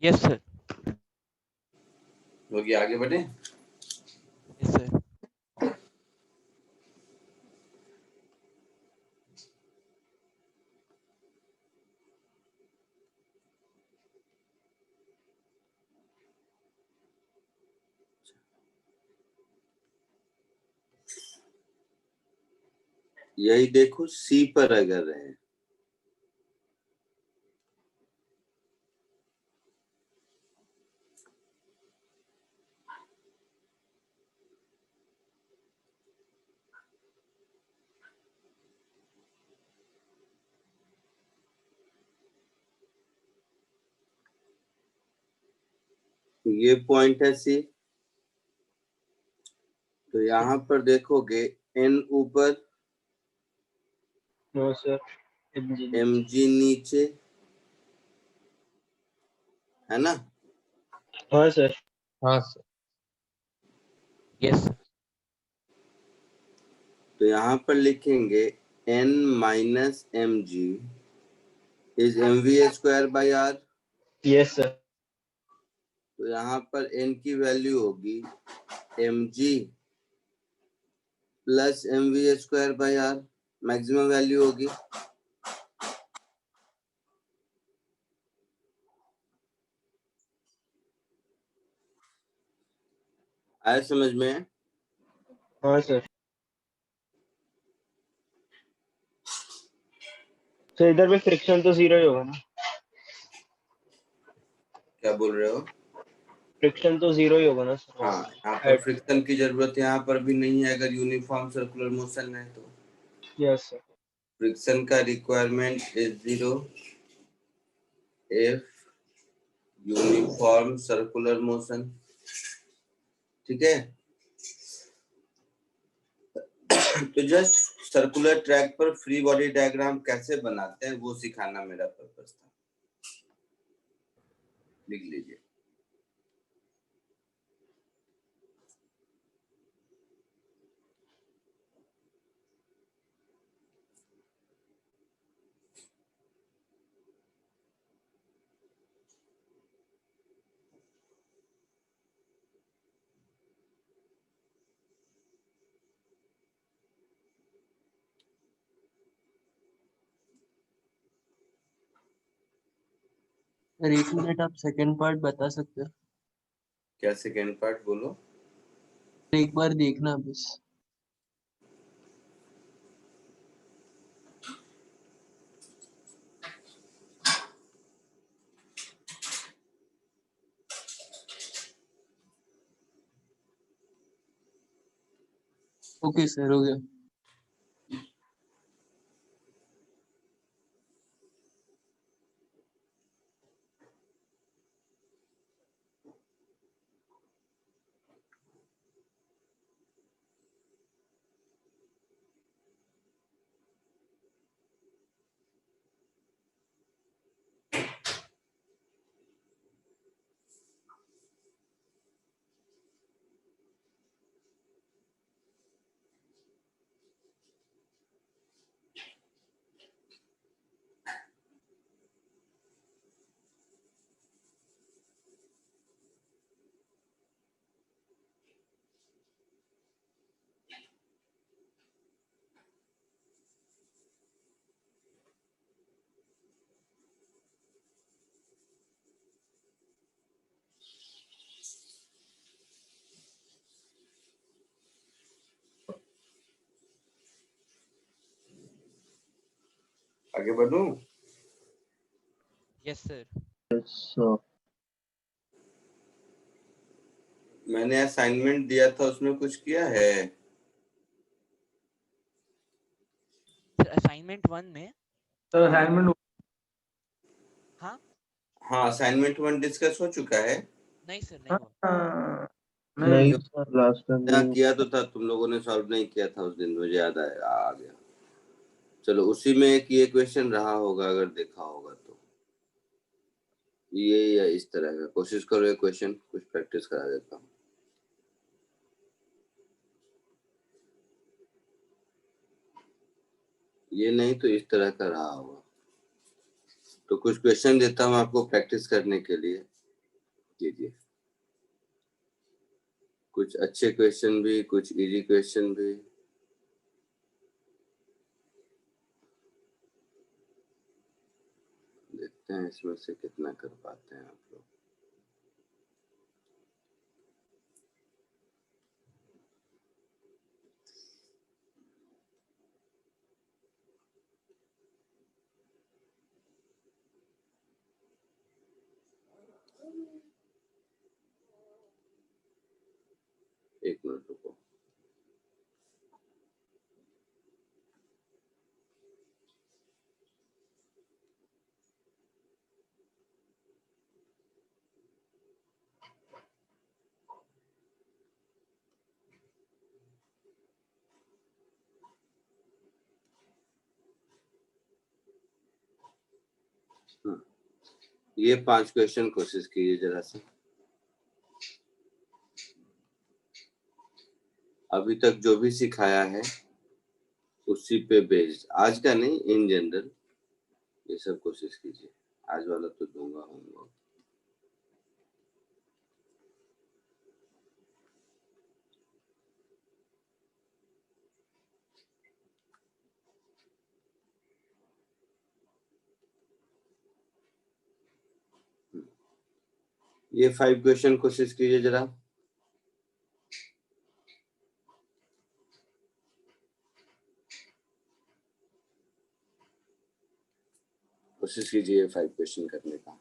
Yes sir. हो गया, आगे बढ़े? Yes sir. यही देखो, सी पर अगर है, ये पॉइंट है सी। तो यहाँ पर देखोगे एन ऊपर, नो सर, एम जी नीचे, है ना? हाँ सर। हाँ सर। यस। तो यहाँ पर लिखेंगे N minus M G is M V square by R. Yes sir. तो यहाँ पर एन की वैल्यू होगी M G plus M V square by R, maximum value होगी। आया समझ में? हाँ सर। तो इधर भी फ्रिक्शन तो 0 ही होगा ना? क्या बोल रहे हो? फ्रिक्शन तो 0 ही होगा ना सर? हाँ, यहाँ पर फ्रिक्शन की जरूरत यहाँ पर भी नहीं है अगर यूनिफॉर्म सर्कुलर मोशन है तो। Yes sir. फ्रिक्शन का requirement is 0 if uniform circular motion. ठीक है? तो जस्ट सर्कुलर ट्रैक पर फ्री बॉडी डायग्राम कैसे बनाते हैं वो सिखाना मेरा पर्पस था। लिख लीजिए। सर एक मिनट, आप सेकंड पार्ट बता सकते हो? क्या सेकेंड पार्ट? बोलो। एक बार देखना बस। ओके सर, हो गया। आगे बढ़ूं? Yes sir. सो मैंने असाइनमेंट दिया था उसमें कुछ किया है? सर असाइनमेंट 1 में सर असाइनमेंट हाँ हाँ, असाइनमेंट 1 डिस्कस हो चुका है। नहीं सर नहीं हुआ। नहीं जो सर लास्ट टाइम यहाँ किया तो था, तुम लोगों ने सॉल्व नहीं किया था उस दिन, मुझे याद आया, आ गया। चलो उसी में एक ये क्वेश्चन रहा होगा, अगर देखा होगा तो। ये या इस तरह का कोशिश करो, ये क्वेश्चन कुछ प्रैक्टिस करा देता हूँ। ये नहीं तो इस तरह का रहा होगा। तो कुछ क्वेश्चन देता हूँ आपको प्रैक्टिस करने के लिए, कीजिए। कुछ अच्छे क्वेश्चन भी, कुछ इजी क्वेश्चन भी। देखते हैं इसमें से कितना कर पाते हैं आप लोग। एक मिनट रुको। ये 5 क्वेश्चन कोशिश कीजिए जरा सा। अभी तक जो भी सिखाया है उसी पे बेस्ड, आज का नहीं, इन जनरल ये सब कोशिश कीजिए। आज वाला तो दूंगा होमवर्क। ये 5 क्वेश्चन कोशिश कीजिए जरा। कोशिश कीजिए 5 क्वेश्चन करने का।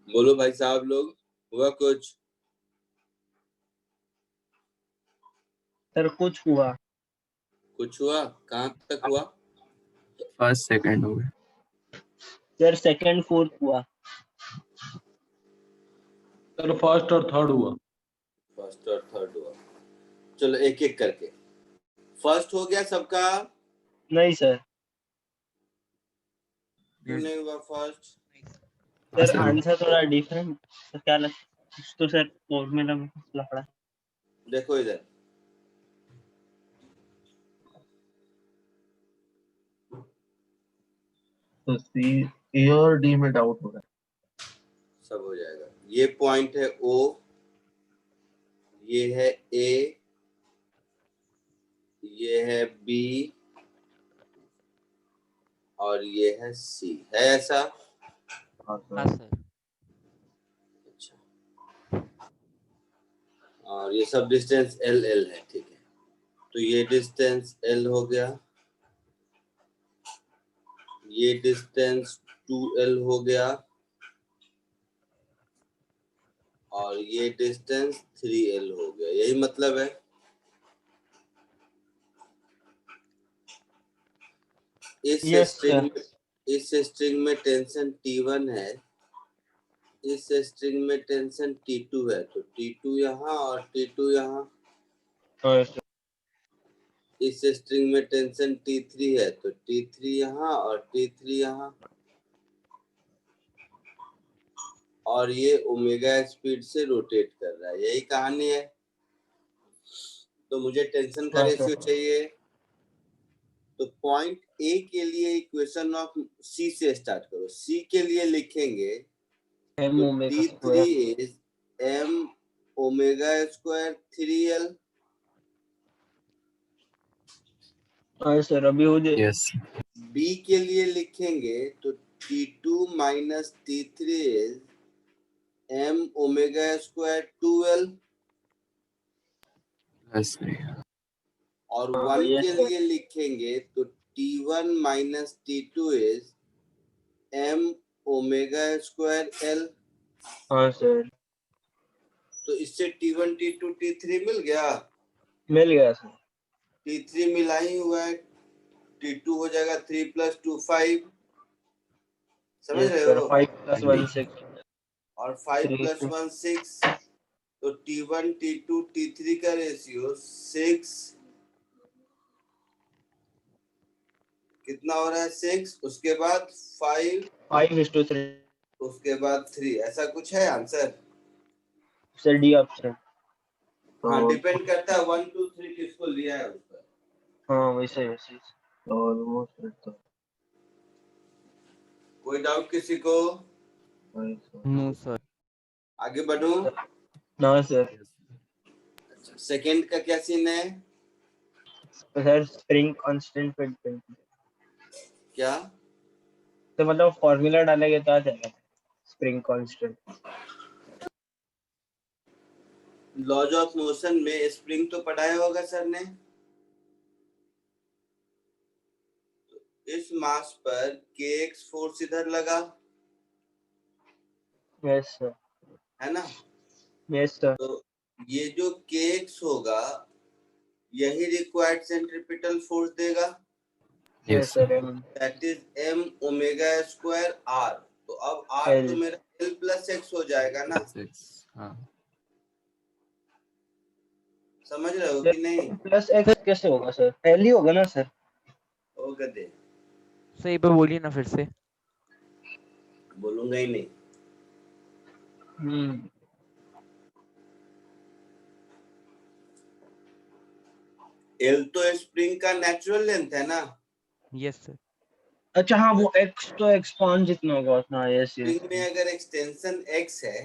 बोलो भाई साहब लोग, हुआ कुछ? सर कुछ हुआ। कुछ हुआ? कहाँ तक हुआ? फर्स्ट सेकंड हो गया। सर सेकंड फोर्थ हुआ। सर फर्स्ट और थर्ड हुआ। फर्स्ट और थर्ड हुआ। चलो एक एक करके। फर्स्ट हो गया सबका? नहीं सर। क्यों नहीं हुआ फर्स्ट? Sir sir. आंसर थोड़ा डिफरेंट। तो क्या कुछ तो सर फॉर्मूला में कुछ लफड़ा। देखो इधर, तो सी और डी में डाउट हो रहा है। सब हो जाएगा। ये पॉइंट है ओ, ये है ए, ये है बी और ये है सी। है ऐसा? हाँ हाँ सर। सर। अच्छा, और ये सब डिस्टेंस एल एल है, ठीक है। तो ये डिस्टेंस एल हो गया, ये डिस्टेंस 2l हो गया और ये डिस्टेंस 3l हो गया। यही मतलब है। Yes, sir. इस स्ट्रिंग में टेंशन T1 है, इस स्ट्रिंग में टेंशन T2 है, तो T2 यहाँ और T2 यहाँ। हाँ सर। इस स्ट्रिंग में टेंशन T3 है, तो T3 यहाँ और T3 यहाँ। और ये ओमेगा स्पीड से रोटेट कर रहा है। यही कहानी है। तो मुझे टेंशन का हाँ, रेशियो सर। चाहिए। तो पॉइंट ए के लिए इक्वेशन ऑफ सी से स्टार्ट करो। सी के लिए लिखेंगे M तो omega T3 square. is m omega square 3l। हाँ सर अभी हो जाए। यस। बी के लिए लिखेंगे तो T2 minus T3 is m omega square 2l। Yes. और हाँ, 1 yes, के sir. लिए लिखेंगे तो T1 minus T2 is m omega square l। हाँ सर तो इससे T1 T2 T3 मिल गया। मिल गया सर। T3 मिला ही हुआ है, T2 हो जाएगा 3 + 2 5। समझ Yes, रहे sir. हो? 5 + 1 6. और 5 3 + 1 6। तो T1 T2 T3 का रेशियो 6 कितना हो रहा है? 6। उसके बाद 5, 5:3. उसके बाद 3। ऐसा कुछ है आंसर? Sir D option. हाँ, डिपेंड करता है 1 2 3 किसको लिया है उस पर। हाँ वैसे वैसे। ऑलमोस्ट कोई डाउट किसी को? No sir. आगे बढ़ूं? ना सर। अच्छा, सेकंड का क्या सीन है? सर स्प्रिंग कांस्टेंट पे डिपेंड। क्या? तो मतलब फॉर्मूला डालेंगे तो आ जाएगा spring constant. Laws of motion में स्प्रिंग तो पढ़ाया होगा सर ने। इस मास पर kx फोर्स इधर लगा यस सर। है ना? Yes sir. तो ये जो kx होगा यही रिक्वायर्ड सेंट्रीपिटल फोर्स देगा। Yes sir. That is m omega square r। तो अब r L. तो मेरा l + x हो जाएगा ना। हाँ। समझ रहे हो कि नहीं? प्लस एक्स कैसे होगा सर? एल ही होगा ना सर? ओ गधे, सर एक बार बोलिए ना फिर से। बोलूंगा ही नहीं। l तो स्प्रिंग का नेचुरल लेंथ है ना। Yes sir. अच्छा हाँ वो एक्स तो एक्सपांड जितना होगा उतना। Yes spring yes. में अगर एक्सटेंशन x है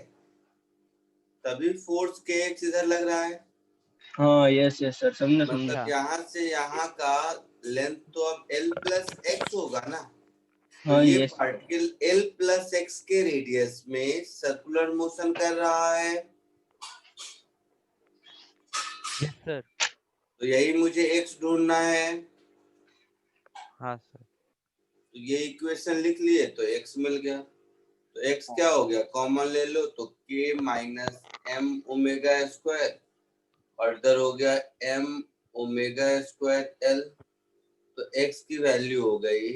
तभी फोर्स kx इधर लग रहा है। हाँ यस यस सर समझा समझा। मतलब यहाँ से यहाँ का लेंथ तो अब l + x होगा ना। तो हाँ ये यस पार्टिकल l + x के रेडियस में सर्कुलर मोशन कर रहा है। Yes sir. तो यही मुझे x ढूंढना है। हाँ सर। तो ये इक्वेशन लिख लिए तो x मिल गया। तो x क्या हो गया, कॉमन ले लो तो k minus m omega square और इधर हो गया m ओमेगा स्क्वायर l। तो x की वैल्यू हो गई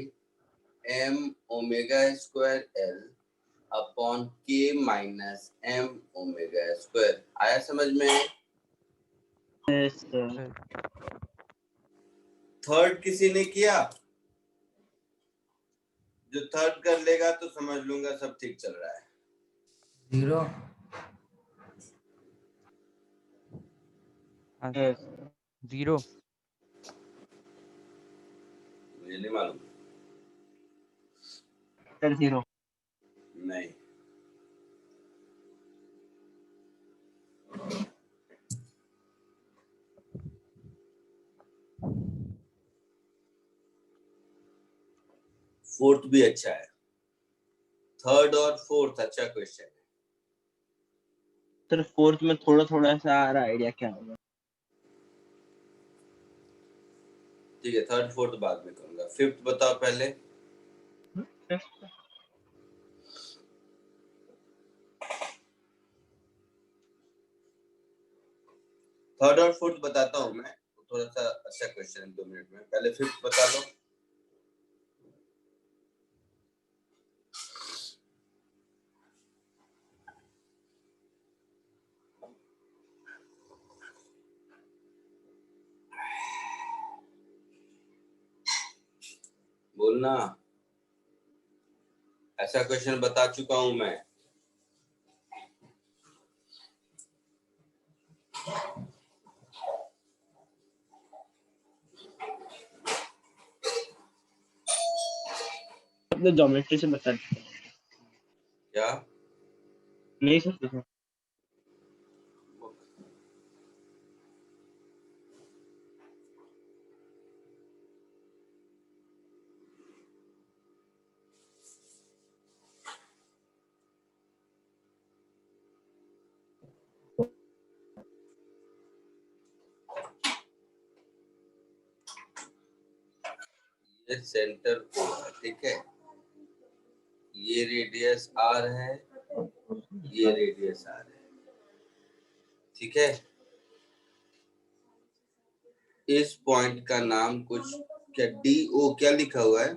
m omega square l upon k minus m omega square. आया समझ में? Yes sir. सर थर्ड किसी ने किया? जो थर्ड कर लेगा तो समझ लूंगा सब ठीक चल रहा है। 0 हाँ यस सर 0 मुझे नहीं मालूम। सर 0। नहीं, फोर्थ भी अच्छा है, थर्ड और फोर्थ अच्छा क्वेश्चन है। सर फोर्थ में थोड़ा थोड़ा सा आ रहा आइडिया क्या होगा। ठीक है, थर्ड फोर्थ बाद में करूंगा, फिफ्थ बताओ पहले। थर्ड और फोर्थ बताता हूँ मैं, थोड़ा सा अच्छा क्वेश्चन है 2 मिनट में। पहले फिफ्थ बता लो। बोलना, ऐसा क्वेश्चन बता चुका हूं मैं। अपने ज्योमेट्री से बता दीजिए। क्या? नहीं सर। ये सेंटर O है, ठीक है, ये रेडियस R है, ये रेडियस R है, ठीक है। इस पॉइंट का नाम कुछ क्या DO क्या लिखा हुआ है?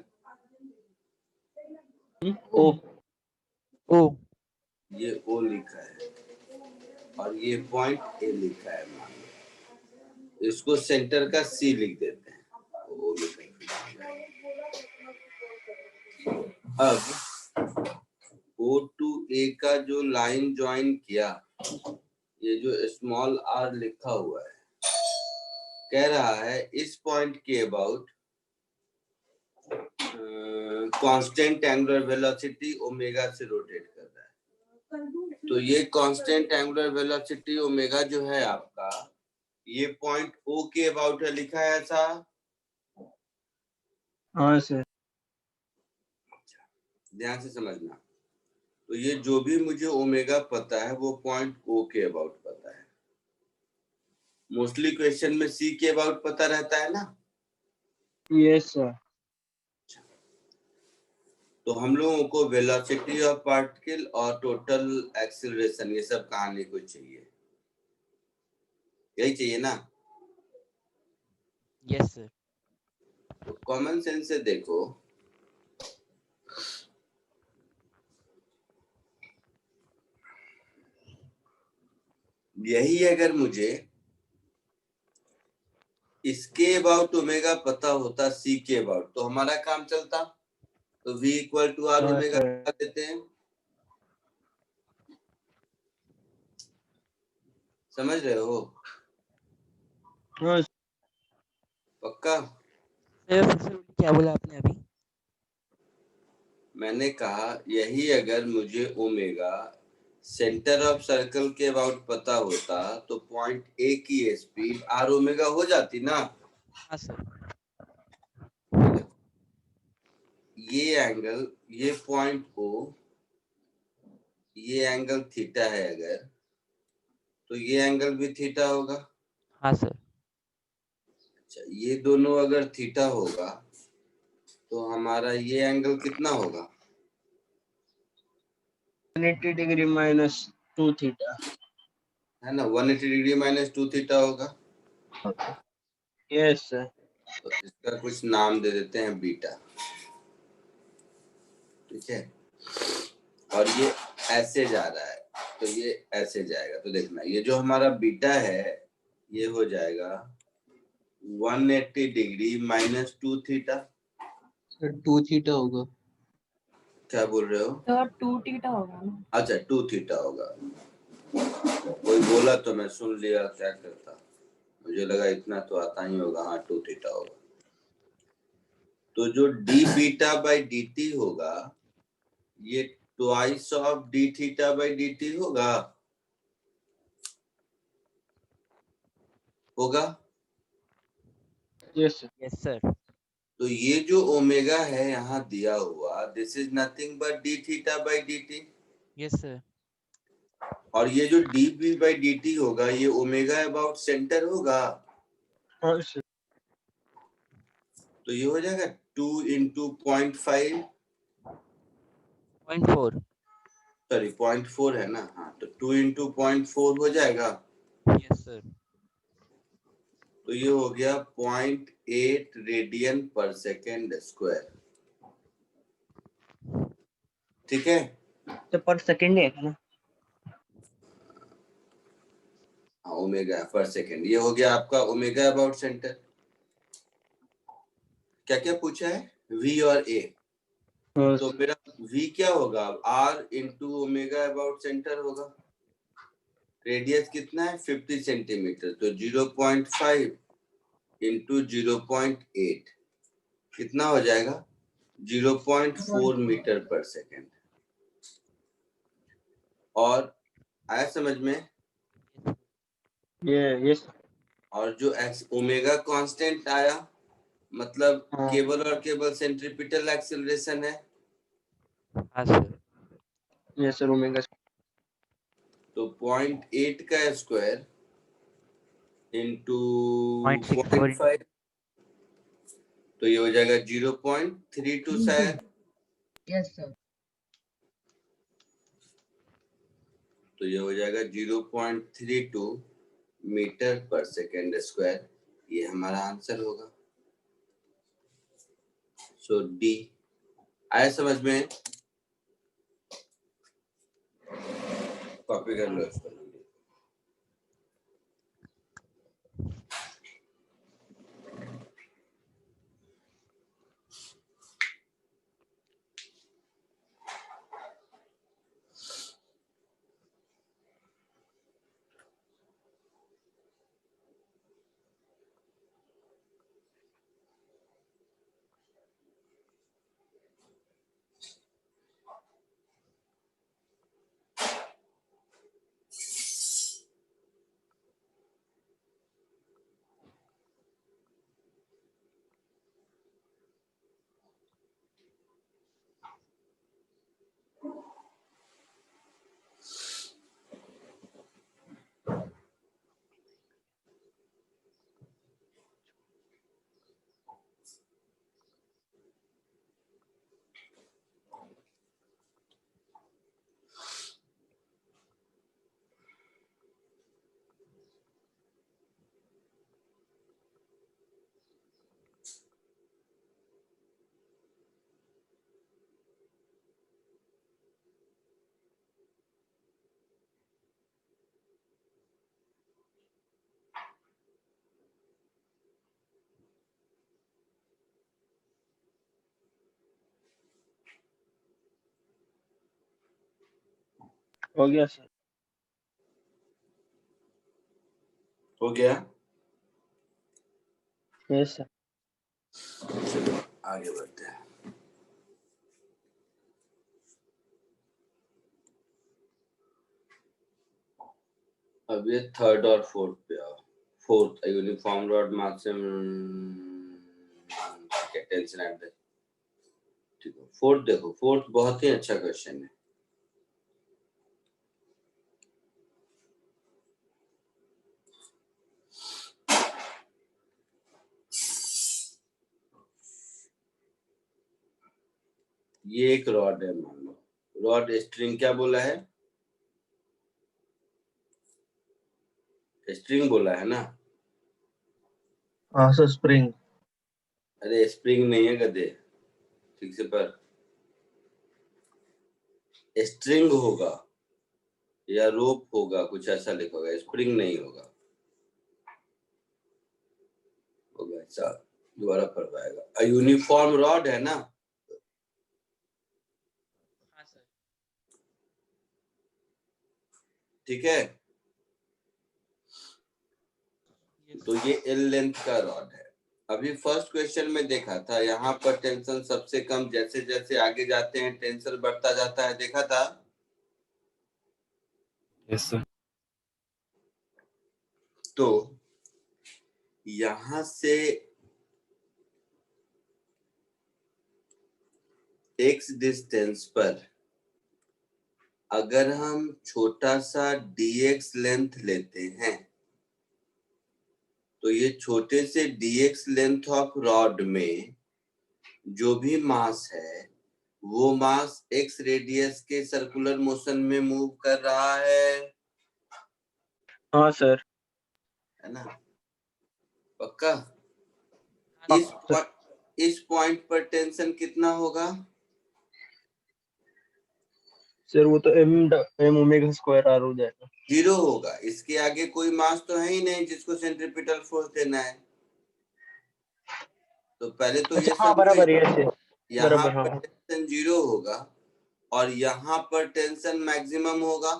ओ ओ ये O लिखा है और ये पॉइंट A लिखा है, मान लो। इसको सेंटर का C लिख देते हैं, O लिखा है। अब O to A का जो लाइन ज्वाइन किया, ये जो स्मॉल r लिखा हुआ है, कह रहा है इस पॉइंट के about constant angular velocity omega से रोटेट कर रहा है। तो ये कांस्टेंट एंगुलर वेलोसिटी ओमेगा जो है आपका, ये पॉइंट O के अबाउट है, लिखा है ऐसा। हाँ सर। ध्यान से समझना। तो ये जो भी मुझे ओमेगा पता है वो पॉइंट O के अबाउट पता है। मोस्टली क्वेश्चन में C के अबाउट पता रहता है ना। Yes sir. तो हम लोगों को वेलोसिटी ऑफ पार्टिकल और टोटल एक्सीलरेशन ये सब कहानी को चाहिए, यही चाहिए ना। यस सर तो कॉमन सेंस से देखो, यही अगर मुझे इसके अबाउट ओमेगा पता होता C के अबाउट, तो हमारा काम चलता। तो V इक्वल टू R हाँ ओमेगा सर। लगा देते हैं। समझ रहे हो? हाँ पक्का? सर फिर से बोलिए, क्या बोला आपने अभी? मैंने कहा यही अगर मुझे ओमेगा सेंटर ऑफ सर्कल के अबाउट पता होता तो पॉइंट A की स्पीड R ओमेगा हो जाती ना। हाँ सर ये एंगल, ये पॉइंट O, ये एंगल थीटा है अगर, तो ये एंगल भी थीटा होगा। हाँ सर अच्छा, ये दोनों अगर थीटा होगा तो हमारा ये एंगल कितना होगा? 180 डिग्री माइनस 2 थीटा है ना, 180 डिग्री माइनस 2 थीटा होगा। Yes sir. तो इसका कुछ नाम दे देते हैं बीटा, ठीक है। और ये ऐसे जा रहा है तो ये ऐसे जाएगा, तो देखना ये जो हमारा बीटा है ये हो जाएगा 180 degree minus 2 theta. Sir 2 theta होगा। क्या बोल रहे हो? तो 2 थीटा होगा ना। अच्छा 2 थीटा होगा, कोई बोला तो मैं सुन लिया, क्या करता, मुझे लगा इतना तो आता ही होगा। हाँ 2 थीटा होगा। तो जो D beta by D T होगा ये twice of D theta by D T होगा, होगा। Yes sir. Yes sir. तो ये जो ओमेगा है यहाँ दिया हुआ, this is nothing but D theta by D T. Yes sir. और ये जो D B by D T होगा ये ओमेगा अबाउट सेंटर होगा। हाँ सर। तो ये हो जाएगा 2 इंटू 0.5, 0.4। सॉरी 0.4 है ना। हाँ तो 2 इंटू 0.4 हो जाएगा। Yes sir. तो ये हो गया 0.8 रेडियन पर सेकेंड स्क्वायर, ठीक है। तो पर सेकंड है ना। ओमेगा पर सेकेंड, ये हो गया आपका ओमेगा अबाउट सेंटर। क्या क्या पूछा है? v और a। तो मेरा v क्या होगा? r into omega about centre होगा। रेडियस कितना है? 50 सेंटीमीटर। तो 0.5 इंटू 0.8 कितना हो जाएगा? 0.4 मीटर पर सेकेंड। और आया समझ में? यस। और जो एक्स ओमेगा कांस्टेंट आया, मतलब हाँ। केबल और केबल सेंट्रीपिटल एक्सेलरेशन है। हाँ सर। Yes sir omega. तो 0.8 का स्क्वायर इंटू 0.64 0.5, तो ये हो जाएगा 0.32 शायद। Yes sir. तो ये हो जाएगा 0.32 मीटर पर सेकेंड स्क्वायर। ये हमारा आंसर होगा। सो डी। आया समझ में? कॉपी कर लो इसको। हो गया सर। हो गया। Yes sir. चलो आगे बढ़ते हैं। अब ये थर्ड और फोर्थ पे आओ। Fourth, uniform rod maximum tension at the, ठीक है। फोर्थ देखो, फोर्थ बहुत ही अच्छा क्वेश्चन है। ये एक रॉड है मान लो, रॉड स्ट्रिंग क्या बोला है? स्ट्रिंग बोला है ना? हाँ सर स्प्रिंग। अरे स्प्रिंग नहीं है गधे, ठीक से पर स्ट्रिंग होगा या रोप होगा, कुछ ऐसा लिखा होगा, स्प्रिंग नहीं होगा। होगा ऐसा, दोबारा पढ़ पाएगा। यूनिफॉर्म रॉड है ना? हाँ सर। ठीक है, तो ये एल लेंथ का रॉड है। अभी फर्स्ट क्वेश्चन में देखा था, यहाँ पर टेंशन सबसे कम, जैसे जैसे आगे जाते हैं टेंशन बढ़ता जाता है, देखा था। Yes sir. तो यहां से x डिस्टेंस पर अगर हम छोटा सा dx लेंथ लेते हैं, तो ये छोटे से dx लेंथ ऑफ रॉड में जो भी मास है, वो मास x रेडियस के सर्कुलर मोशन में मूव कर रहा है हाँ सर। है ना? पक्का? हाँ, इस पॉइंट पर टेंशन कितना होगा? सर वो तो m ओमेगा स्क्वायर r हो जाएगा। 0 होगा। इसके आगे कोई मास तो है ही नहीं जिसको सेंट्रीपिटल फोर्स देना है। तो पहले तो ये अच्छा हाँ बराबर, समझो, यस यहाँ बराबर। पर हाँ टेंशन 0 होगा और यहाँ पर टेंशन मैक्सिमम होगा।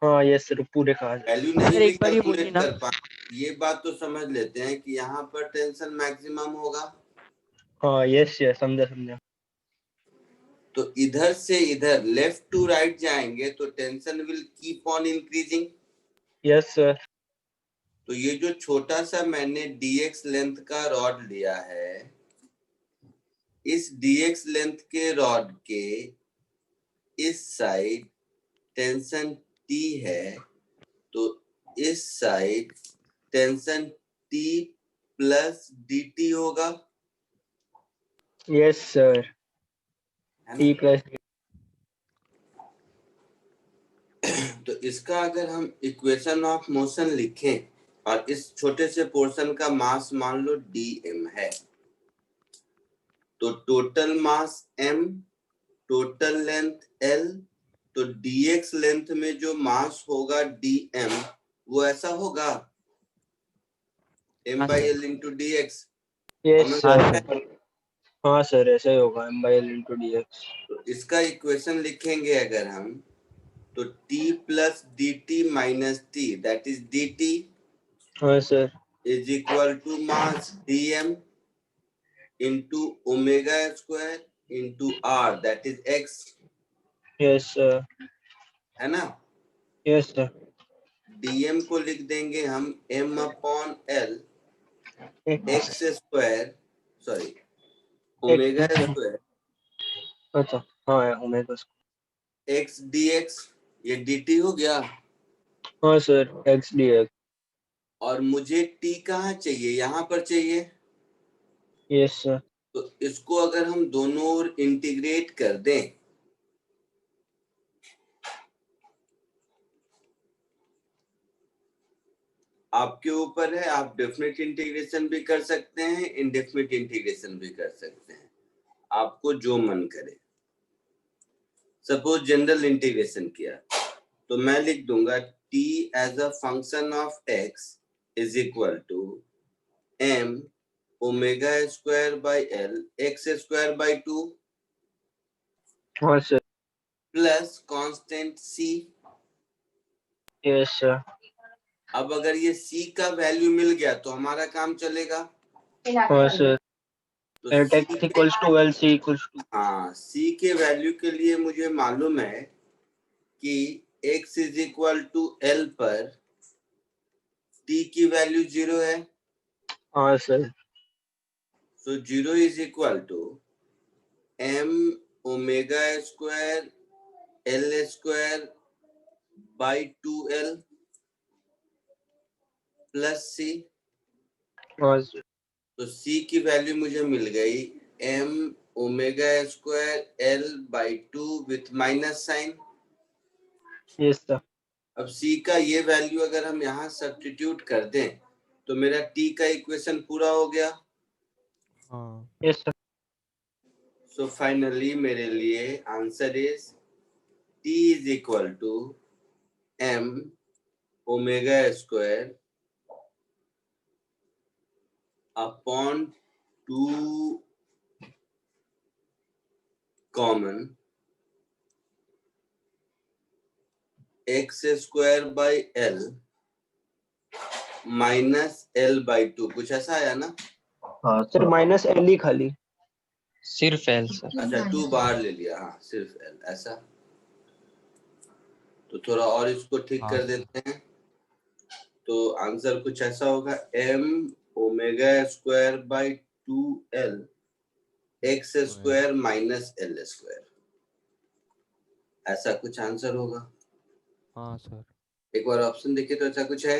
हाँ यस सर, पूरे कहा जाए। वैल्यू सर नहीं भी एक बार ये बोलिए कैलकुलेट ना। कर पाए, ये बात तो समझ लेते हैं कि यहाँ पर टेंशन मैक्सिमम होगा। हाँ यस समझा समझा। तो इधर से इधर लेफ्ट टू राइट जाएंगे तो tension will keep on increasing. Yes sir. तो ये जो छोटा सा मैंने dx लेंथ का रॉड लिया है, इस dx लेंथ के रॉड के इस साइड टेंशन T है, तो इस side tension T plus dt होगा, यस सर। है t ना? प्लस। तो इसका अगर हम इक्वेशन ऑफ मोशन लिखें और इस छोटे से पोर्शन का मास मान लो dm है, तो total mass m, total length l, तो dx लेंथ में जो मास होगा dm, वो ऐसा होगा m हाँ by sir. l into dx। Yes हाँ सर। सर। हाँ सर ऐसा ही होगा, m/l into dx। तो इसका इक्वेशन लिखेंगे अगर हम, तो t plus dt minus t, that is dt, हाँ sir. Is equal to mass dm into omega square into r, that is x, yes sir. है ना? Yes sir. dm को लिख देंगे हम m upon l x square, sorry omega square अच्छा हाँ omega. x dx, ये dt हो गया। हाँ सर x dx। और मुझे t कहाँ चाहिए? यहाँ पर चाहिए। Yes sir. तो इसको अगर हम दोनों ओर इंटीग्रेट कर दें, आपके ऊपर है, आप डेफिनेट इंटीग्रेशन भी कर सकते हैं, इनडेफिनेट इंटीग्रेशन भी कर सकते हैं, आपको जो मन करे। सपोज जनरल इंटीग्रेशन किया तो मैं लिख दूंगा t as a function of x is equal to m omega square by l x square by 2 हाँ sir. Plus constant c। Yes sir. अब अगर ये c का वैल्यू मिल गया तो हमारा काम चलेगा। हाँ सर। तो at c, x equals to l, c equals to। हाँ c के वैल्यू के लिए मुझे मालूम है कि x is equal to l पर t की वैल्यू 0 है। हाँ sir. So 0 is equal to m omega square l square by 2l plus c। हाँ सर। तो c की वैल्यू मुझे मिल गई m omega square L by 2 with minus sign. Yes sir. अब c का ये वैल्यू अगर हम यहाँ सब्स्टिट्यूट कर दें तो मेरा t का इक्वेशन पूरा हो गया। हाँ यस सर। सो फाइनली मेरे लिए answer is t is equal to m omega square upon 2 common x square by l minus l by 2, कुछ ऐसा आया ना? हाँ सर सर। माइनस एल ही खाली। सिर्फ एल सर। अच्छा 2 बाहर ले लिया, हाँ सिर्फ l ऐसा। तो थोड़ा और इसको ठीक हाँ कर सर। देते हैं तो आंसर कुछ ऐसा होगा m omega square by 2l x square minus l square, ऐसा कुछ आंसर होगा। हाँ सर। एक बार ऑप्शन देखिए तो ऐसा कुछ है?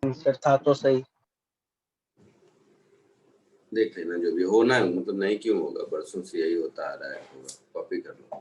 आंसर था तो सही। देख लेना, जो भी होना है, मतलब नहीं क्यों होगा, बरसों से यही होता आ रहा है, होगा, कॉपी कर लो।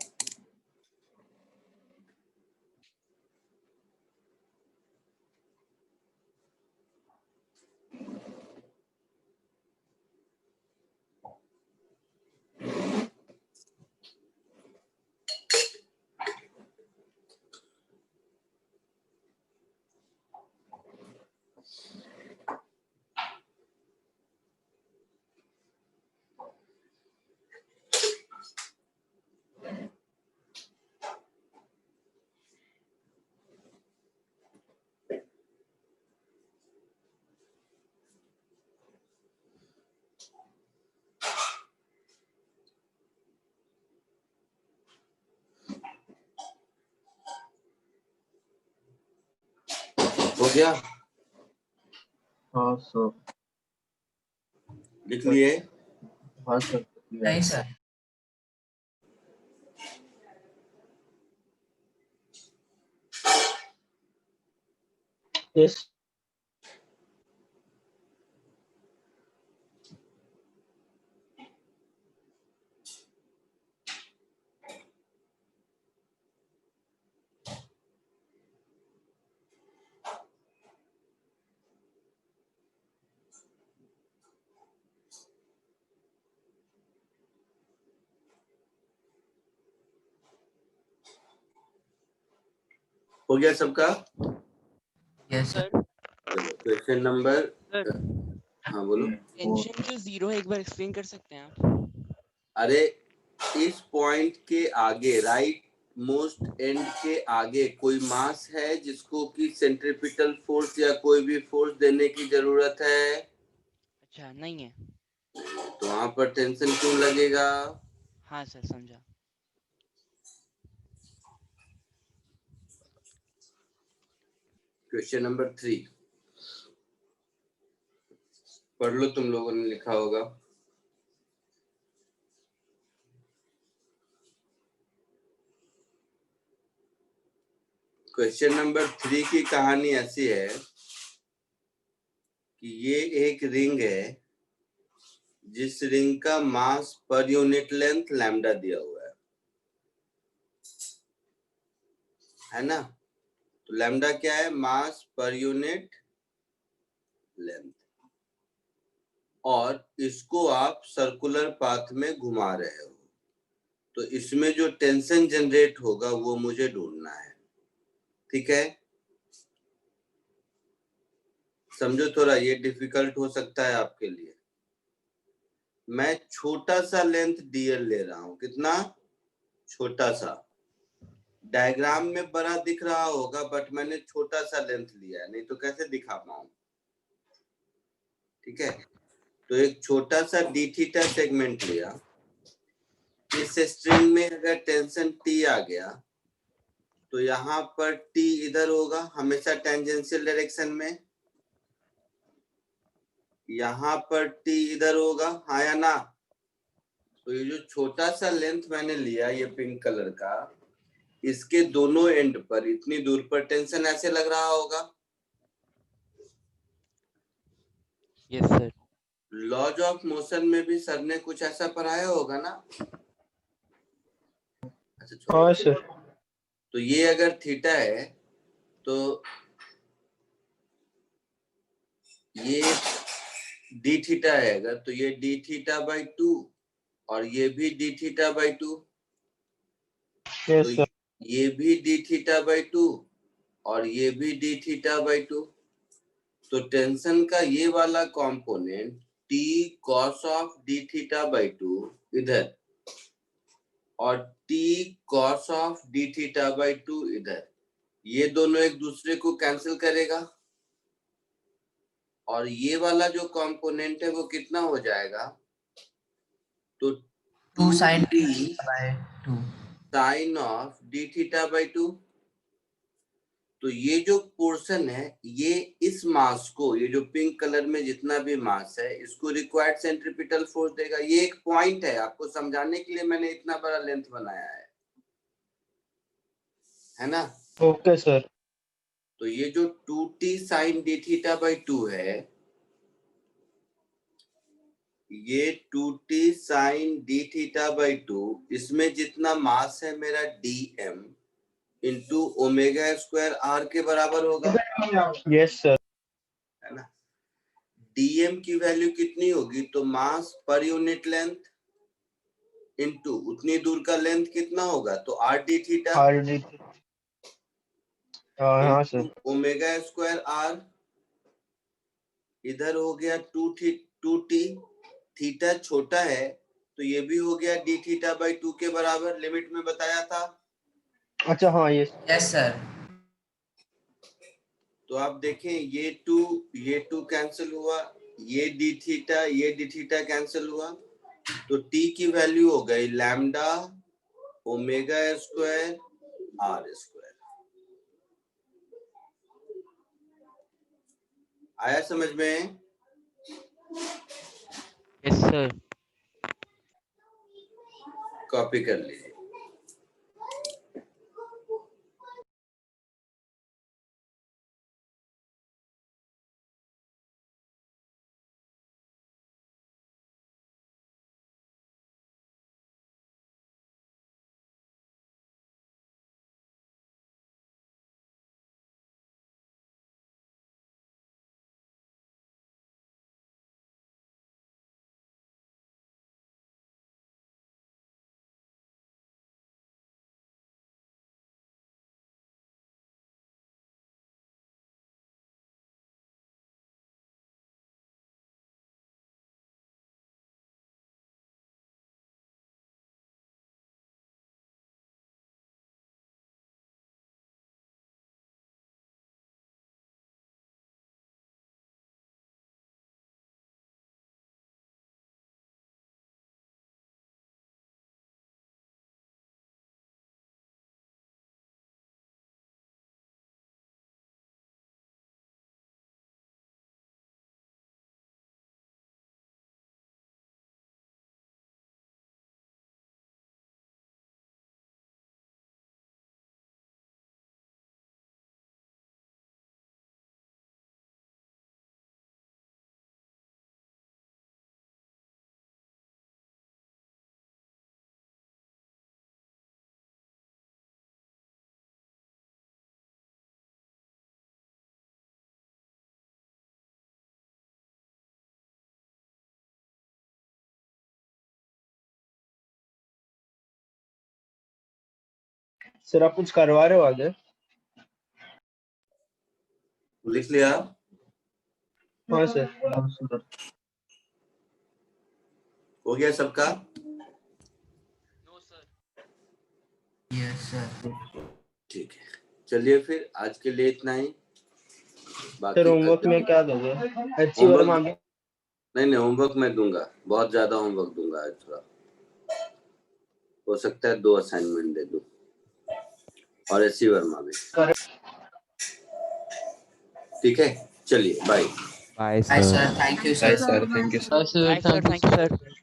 हो गया? हाँ सर। लिख लिए? हाँ सर। नहीं सर। यस। हो गया सबका? Yes sir. Question number, sir हाँ बोलो। टेंशन जो जीरो है एक बार एक्सप्लेन कर सकते हैं आप? अरे इस पॉइंट के आगे, राइट मोस्ट एंड के आगे कोई मास है जिसको कि सेंट्रीपिटल फोर्स या कोई भी फोर्स देने की जरूरत है? अच्छा नहीं है। तो वहां पर टेंशन क्यों लगेगा? हाँ सर समझा। क्वेश्चन नंबर 3 पढ़ लो, तुम लोगों ने लिखा होगा। क्वेश्चन नंबर 3 की कहानी ऐसी है कि ये एक रिंग है जिस रिंग का मास पर यूनिट लेंथ लैम्डा दिया हुआ है ना? तो लैम्डा क्या है? मास पर यूनिट लेंथ। और इसको आप सर्कुलर पाथ में घुमा रहे हो, तो इसमें जो टेंशन जनरेट होगा वो मुझे ढूंढना है। ठीक है, समझो, थोड़ा ये डिफिकल्ट हो सकता है आपके लिए। मैं छोटा सा लेंथ डीएल ले रहा हूं। कितना छोटा सा? डायग्राम में बड़ा दिख रहा होगा बट मैंने छोटा सा लेंथ लिया है, नहीं तो कैसे दिखा पाऊं। ठीक है, तो एक छोटा सा डी थीटा सेगमेंट लिया। इस स्ट्रिंग में अगर टेंशन टी आ गया तो यहाँ पर टी इधर होगा, हमेशा टेंजेंशियल डायरेक्शन में। यहाँ पर टी इधर होगा, हाँ या ना? तो ये जो छोटा सा लेंथ मैंने लिया, ये पिंक कलर का, इसके दोनों एंड पर इतनी दूर पर टेंशन ऐसे लग रहा होगा। Yes sir. Laws of motion में भी सर ने कुछ ऐसा पढ़ाया होगा ना? अच्छा छोड़ो। हाँ सर। तो ये अगर थीटा है तो ये डी थीटा है, अगर तो ये डी थीटा बाई 2 और ये भी डी थीटा बाई 2, यस तो सर। ये भी डी थीटा बाई 2 और ये भी डी थीटा बाई 2। तो टेंशन का ये वाला component t cos of D theta by 2 इधर और t cos of D theta by 2 इधर, ये दोनों एक दूसरे को कैंसिल करेगा और ये वाला जो कंपोनेंट है वो कितना हो जाएगा? तो 2 sin t by 2। sin of D theta by 2। तो ये जो पोर्शन है ये इस मास को, ये जो पिंक कलर में जितना भी मास है इसको रिक्वायर्ड सेंट्रीपिटल फोर्स देगा। ये एक पॉइंट है, आपको समझाने के लिए मैंने इतना बड़ा लेंथ बनाया है ना? Okay sir. तो ये जो 2t sin d theta by 2 है, ये 2t sin d theta by 2, इसमें जितना मास है मेरा dm into omega square r के बराबर होगा, यस सर। है ना? dm की वैल्यू कितनी होगी? तो मास पर यूनिट लेंथ इंटू उतनी दूर का लेंथ कितना होगा? तो r d थीटा हाँ सर। ओमेगा स्क्वायर r, इधर हो गया 2t, थीटा छोटा है तो ये भी हो गया d थीटा बाई 2 के बराबर, लिमिट में बताया था। अच्छा हाँ यस। Yes sir. तो आप देखें ये 2 कैंसिल हुआ, ये d थीटा कैंसिल हुआ, तो t की वैल्यू हो गई lambda omega square r square. आया समझ में? Yes sir. कॉपी कर लीजिए। सर आप कुछ करवा रहे हो आगे? लिख लिया? हाँ सर। हो गया सबका? Yes sir. ठीक है, चलिए फिर आज के लिए इतना ही। सर होमवर्क में क्या दोगे? अच्छी वर्मा में? नहीं होमवर्क मैं दूंगा, बहुत ज्यादा होमवर्क दूंगा आज। थोड़ा हो सकता है 2 असाइनमेंट दे दूं और एससी वर्मा में। ठीक है, चलिए bye. Bye bye sir. Sir, thank you Bye sir. sir, thank you sir. Bye sir, thank you sir.